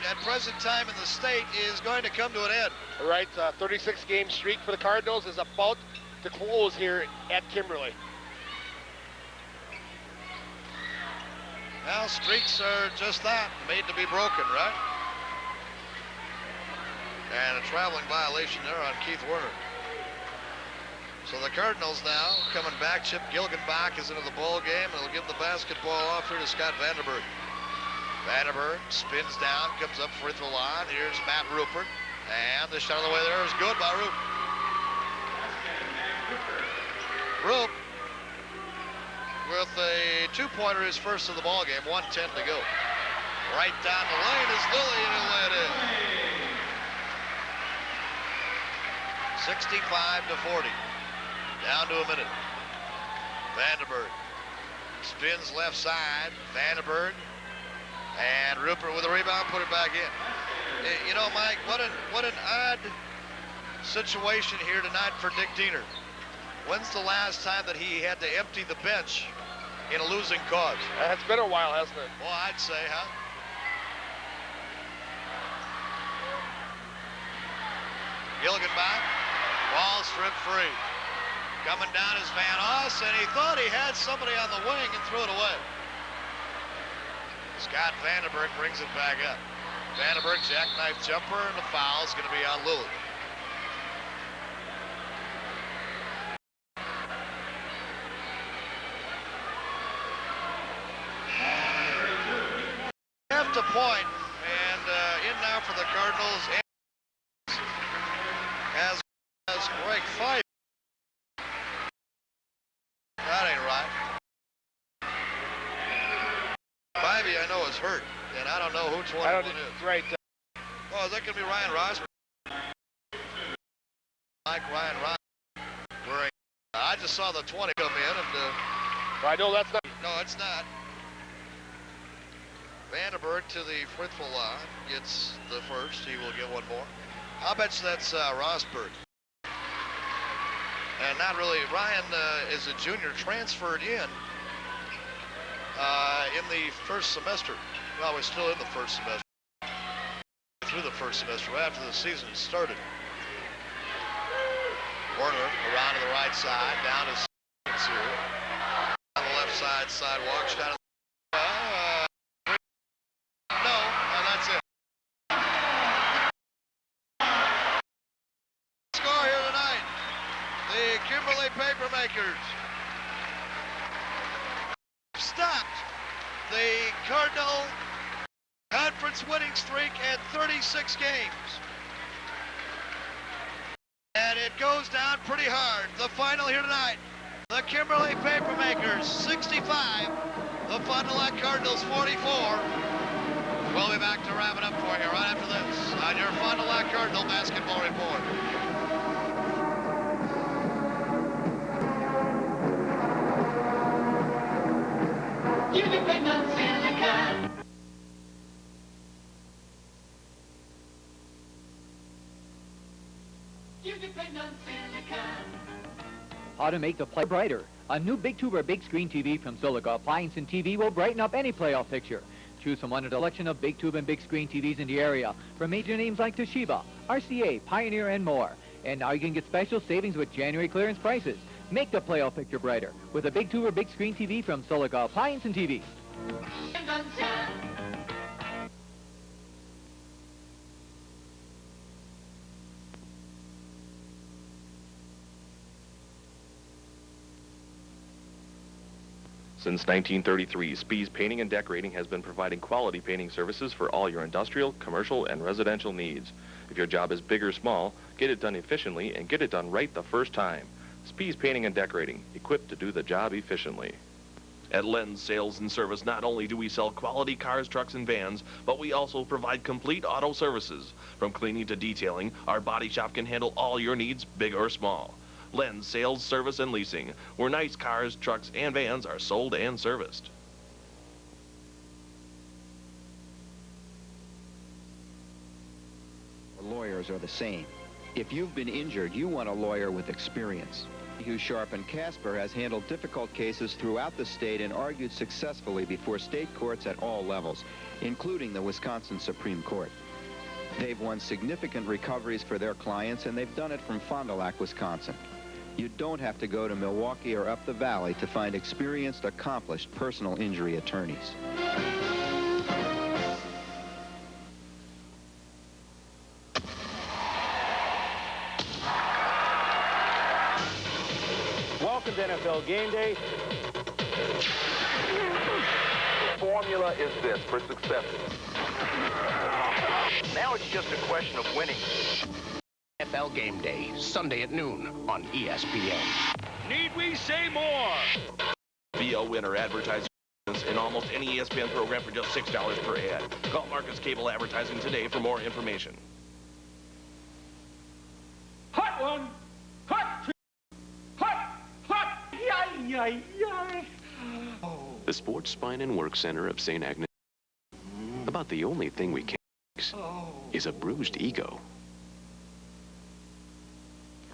at present time in the state is going to come to an end. All right, 36-game streak for the Cardinals is about to close here at Kimberly. Well, streaks are just that, made to be broken, right? And a traveling violation there on Keith Werner. So the Cardinals now coming back. Chip Gilgenbach is into the ball game, and he'll give the basketball off here to Scott Vandenberg. Vandenberg spins down, comes up free throw line. Here's Matt Rupert, and the shot on the way there is good by Rupert. Rupe with a two-pointer, his first of the ball game. 1:10 to go. Right down the lane is Lilly, and he'll lay it in. 65-40. Down to a minute. Vandenberg spins left side. Vandenberg and Rupert with a rebound, put it back in. You know, Mike, what an odd situation here tonight for Dick Diener. When's the last time that he had to empty the bench in a losing cause? It's been a while, hasn't it? Well, I'd say, huh? Gilgenbach, ball stripped free. Coming down is Van Oss, and he thought he had somebody on the wing and threw it away. Scott Vandenberg brings it back up. Vandenberg jackknife jumper, and the foul is going to be on Lilly. Half to point, and in now for the Cardinals as Greg Fife. That ain't right. Bivey, I know, is hurt, and I don't know which one it is. Right. Oh, is that going to be Ryan Ross? Like Ryan Ross. Wearing, I just saw the 20 come in, and I know that's not. No, it's not. Vandenberg to the free throw line gets the first. He will get one more. I'll bet you that's Rosberg. And not really. Ryan is a junior, transferred in the first semester. Well, we're still in the first semester. Through the first semester, after the season started. Corner around to the right side, down to here. On the left side, sidewalk, shot. No, that's it. Score here tonight, the Kimberly Papermakers stopped the Cardinal conference winning streak at 36 games. And it goes down pretty hard. The final here tonight, the Kimberly Papermakers 65, the Fond du Lac Cardinals 44. We'll be back to wrap it up for you right after this on your Fond du Lac Cardinal Basketball Report. How to make the play brighter. A new big tube or big screen TV from Silica Appliance and TV will brighten up any playoff picture. Choose from one of the selection of big tube and big screen TVs in the area from major names like Toshiba, RCA, Pioneer, and more. And now you can get special savings with January clearance prices. Make the playoff picture brighter with a big tube or big screen TV from Silica Appliance and TV. Since 1933, Spees Painting and Decorating has been providing quality painting services for all your industrial, commercial, and residential needs. If your job is big or small, get it done efficiently and get it done right the first time. Spees Painting and Decorating, equipped to do the job efficiently. At Len's Sales and Service, not only do we sell quality cars, trucks, and vans, but we also provide complete auto services. From cleaning to detailing, our body shop can handle all your needs, big or small. Len's Sales, Service, and Leasing, where nice cars, trucks, and vans are sold and serviced. Lawyers are the same. If you've been injured, you want a lawyer with experience. Hugh Sharp and Casper has handled difficult cases throughout the state and argued successfully before state courts at all levels, including the Wisconsin Supreme Court. They've won significant recoveries for their clients, and they've done it from Fond du Lac, Wisconsin. You don't have to go to Milwaukee or up the valley to find experienced, accomplished personal injury attorneys. Welcome to NFL Game Day. The formula is this for success. Now it's just a question of winning. NFL Game Day, Sunday at noon on ESPN. Need we say more? Be a winner advertising in almost any ESPN program for just $6 per ad. Call Marcus Cable Advertising today for more information. Hot one! Hot two! Hot! Hot! Yay, yay, yay! The Sports Spine and Work Center of St. Agnes. About the only thing we can't fix is a bruised ego.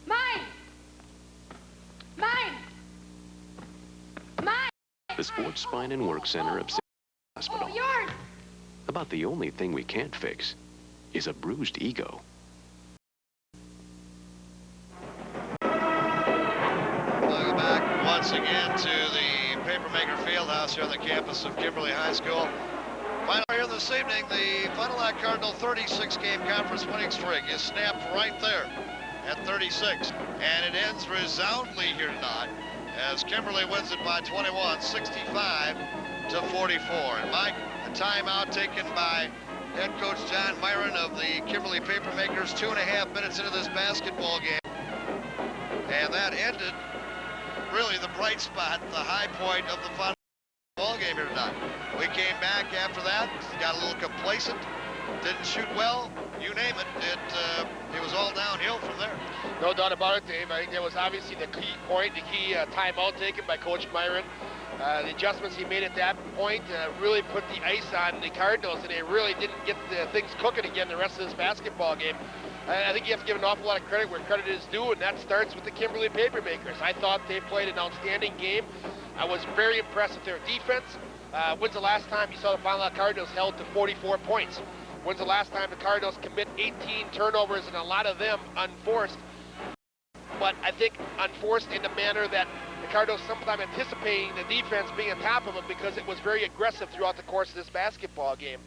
Mine! Mine! Mine! The Sports Spine and Work Center of St. Agnes Hospital. Oh, yours! About the only thing we can't fix is a bruised ego. Welcome back once again to the Papermaker Fieldhouse here on the campus of Kimberly High School. Finally here this evening, the Fond du Lac Cardinal 36-game conference winning streak is snapped right there at 36. And it ends resoundingly here tonight as Kimberly wins it by 21, 65 to 44. And Mike, a timeout taken by head coach John Myron of the Kimberly Papermakers 2.5 minutes into this basketball game. And that ended really the bright spot, the high point of the Fond ball game here tonight. We came back after that, got a little complacent, didn't shoot well, you name it. It was all downhill from there. No doubt about it, Dave. I think that was obviously the key point, the key timeout taken by Coach Myron. The adjustments he made at that point really put the ice on the Cardinals, and they really didn't get the things cooking again the rest of this basketball game. I think you have to give an awful lot of credit where credit is due, and that starts with the Kimberly Papermakers. I thought they played an outstanding game. I was very impressed with their defense. When's the last time you saw the Fond du Lac Cardinals held to 44 points? When's the last time the Cardinals commit 18 turnovers and a lot of them unforced? but I think unforced in the manner that the Cardinals sometime anticipating the defense being on top of them because it was very aggressive throughout the course of this basketball game.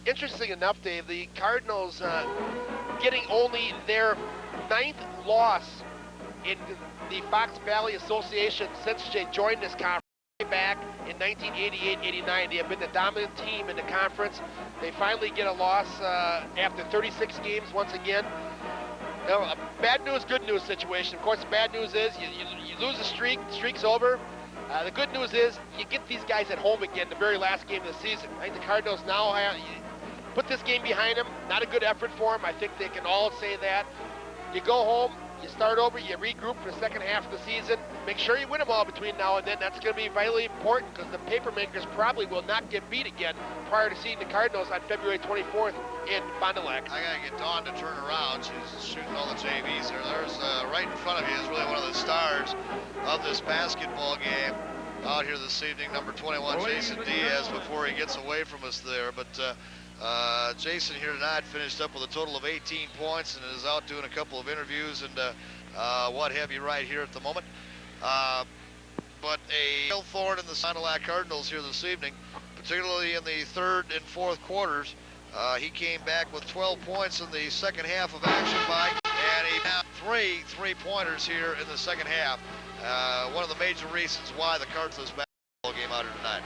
Interesting enough, Dave, the Cardinals getting only their 9th loss in the Fox Valley Association since they joined this conference back in 1988-89. They have been the dominant team in the conference. They finally get a loss after 36 games once again. You know, a bad news, good news situation. Of course, the bad news is you lose a streak, the streak's over. The good news is you get these guys at home again, the very last game of the season. I think the Cardinals now put this game behind them. Not a good effort for them. I think they can all say that. You go home, you start over, you regroup for the second half of the season. Make sure you win them all between now and then. That's going to be vitally important because the Papermakers probably will not get beat again prior to seeing the Cardinals on February 24th in Fond du Lac. I got to get Dawn to turn around. She's shooting all the JVs there. There's right in front of you is really one of the stars of this basketball game out here this evening, number 21, Jason Diaz, before he gets away from us there. But Jason here tonight finished up with a total of 18 points and is out doing a couple of interviews and what have you right here at the moment. But a real thorn in the Fond du Lac Cardinals here this evening, particularly in the third and fourth quarters. He came back with 12 points in the second half of action, Mike, and he had three three-pointers here in the second half. One of the major reasons why the Cardinals basketball game out here tonight.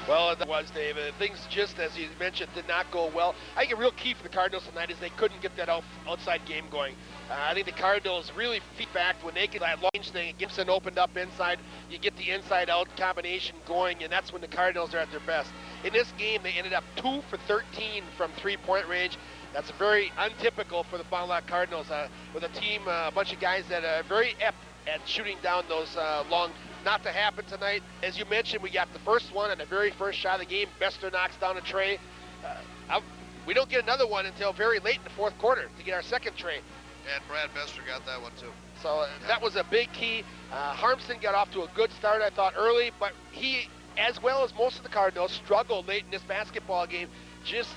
Well, it was, David. Things just, as you mentioned, did not go well. I think a real key for the Cardinals tonight is they couldn't get that outside game going. I think the Cardinals really feedbacked when they get that launch thing. Gibson opened up inside. You get the inside-out combination going, and that's when the Cardinals are at their best. In this game, they ended up 2 for 13 from three-point range. That's very untypical for the Fond du Lac Cardinals, with a team, a bunch of guys that are very apt at shooting down those long. Not to happen tonight. As you mentioned, we got the first one and the very first shot of the game. Bester knocks down a tray. We don't get another one until very late in the fourth quarter to get our second tray. And Brad Bester got that one too. So that was a big key. Harmson got off to a good start, I thought, early, but he, as well as most of the Cardinals, struggled late in this basketball game. Just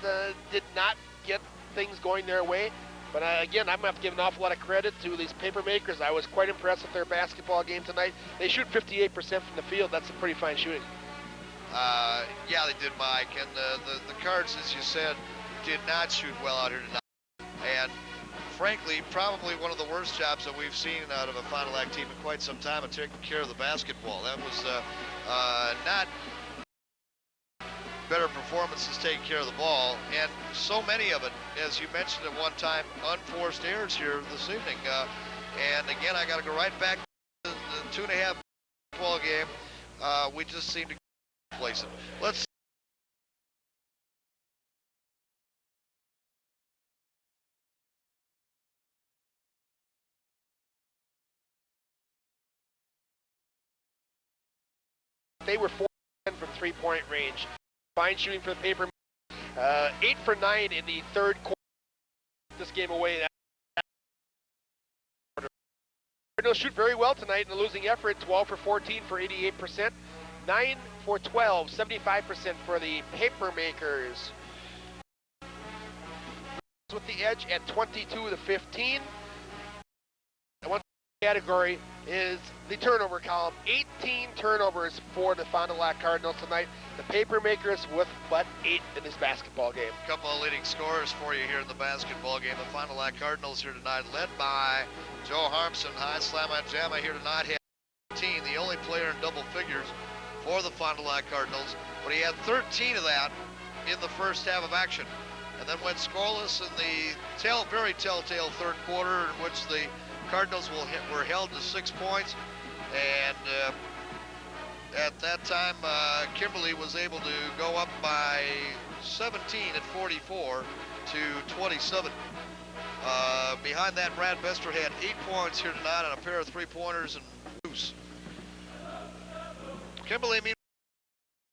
did not get things going their way. But again, I'm going to have to give an awful lot of credit to these Papermakers. I was quite impressed with their basketball game tonight. They shoot 58% from the field. That's some pretty fine shooting. Yeah, they did, Mike. And the Cards, as you said, did not shoot well out here tonight. And frankly, probably one of the worst jobs that we've seen out of a Fond du Lac team in quite some time of taking care of the basketball. That was not better performances taking care of the ball, and so many of it, as you mentioned at one time, unforced errors here this evening. And again, I got to go right back to the 2.5 ball game. We just seem to place it. Let's. They were 4 from three-point range. Fine shooting for the Paper. 8 for 9 in the third quarter. This game away. Cardinals shoot very well tonight in the losing effort. 12 for 14 for 88%. 9 for 12, 75% for the Papermakers. With the edge at 22 to 15. And one category is the turnover column. 18 turnovers for the Fond du Lac Cardinals tonight. The Papermakers with but 8 in this basketball game. A couple of leading scorers for you here in the basketball game. The Fond du Lac Cardinals here tonight, led by Joe Harmson. High Slamma Jamma here tonight had 18, the only player in double figures for the Fond du Lac Cardinals. But he had 13 of that in the first half of action. And then went scoreless in the very telltale third quarter, in which the Cardinals were held to 6 points. And at that time, Kimberly was able to go up by 17 at 44 to 27. Behind that, Brad Bester had 8 points here tonight on a pair of three-pointers and deuce. Kimberly, meanwhile,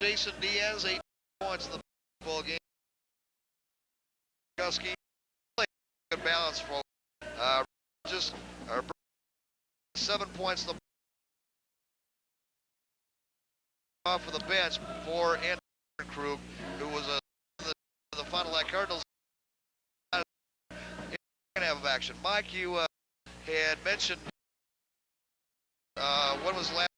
Jason Diaz, 8 points in the ball game. Gusky, good balance for just 7 points in the off of the bench for Andrew Krug, who was the Fond du Lac Cardinals in the second half of action. Mike, you had mentioned, when was last?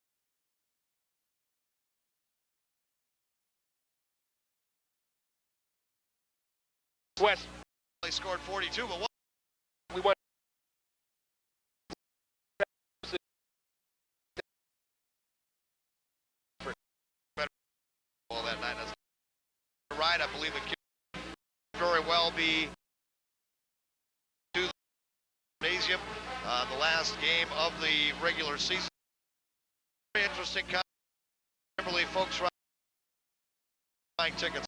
West. They scored 42, but what? We won. Well, that night. Right, I believe it could very well be to the gymnasium, the last game of the regular season. Very interesting. Kimberly folks buying tickets.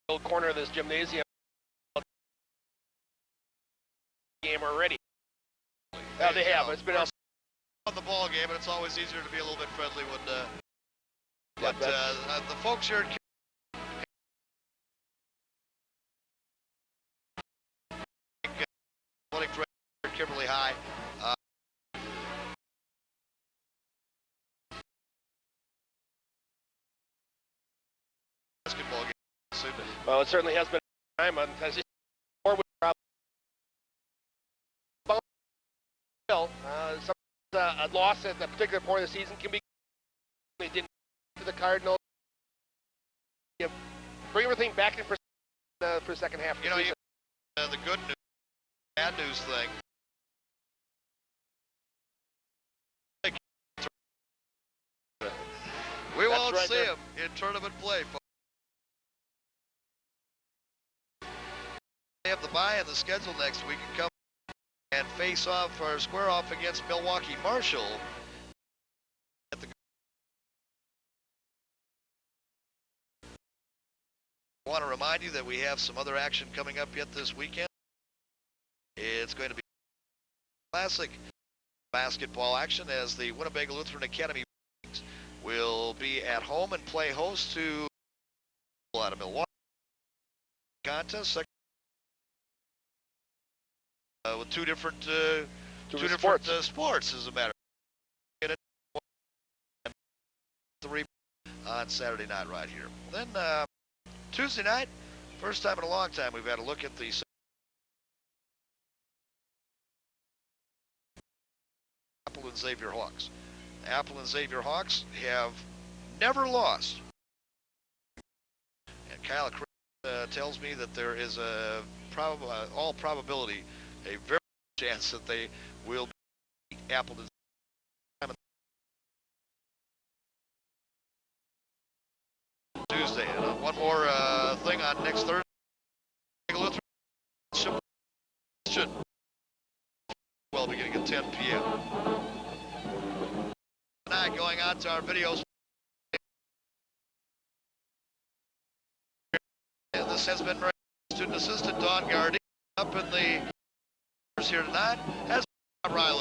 The corner of this gymnasium game already. Yeah, they have. It's been on the ball game, but it's always easier to be a little bit friendly when. But the folks here at Kimberly High. Basketball game. Well, it certainly has been a time. As you more with a loss at a particular point of the season can be. They didn't to the Cardinals. You bring everything back in for the second half. Of the season. The good news, bad news thing. We won't see him in tournament play, folks. They have the bye in the schedule next week and come and face off or square off against Milwaukee Marshall. I want to remind you that we have some other action coming up yet this weekend. It's going to be classic basketball action as the Winnebago Lutheran Academy will be at home and play host to out of Milwaukee contest with two different sports as a matter of fact. 3 on Saturday night right here. Then Tuesday night, first time in a long time, we've had a look at the Apple and Xavier Hawks. Apple and Xavier Hawks have never lost. And Kyle tells me that there is all probability, a very good chance that they will beat Apple and Tuesday. And one more thing on next Thursday. Should well beginning at 10 p.m. Tonight, going on to our videos. And this has been student assistant Dawn Gardy up in the here tonight. Has Riley.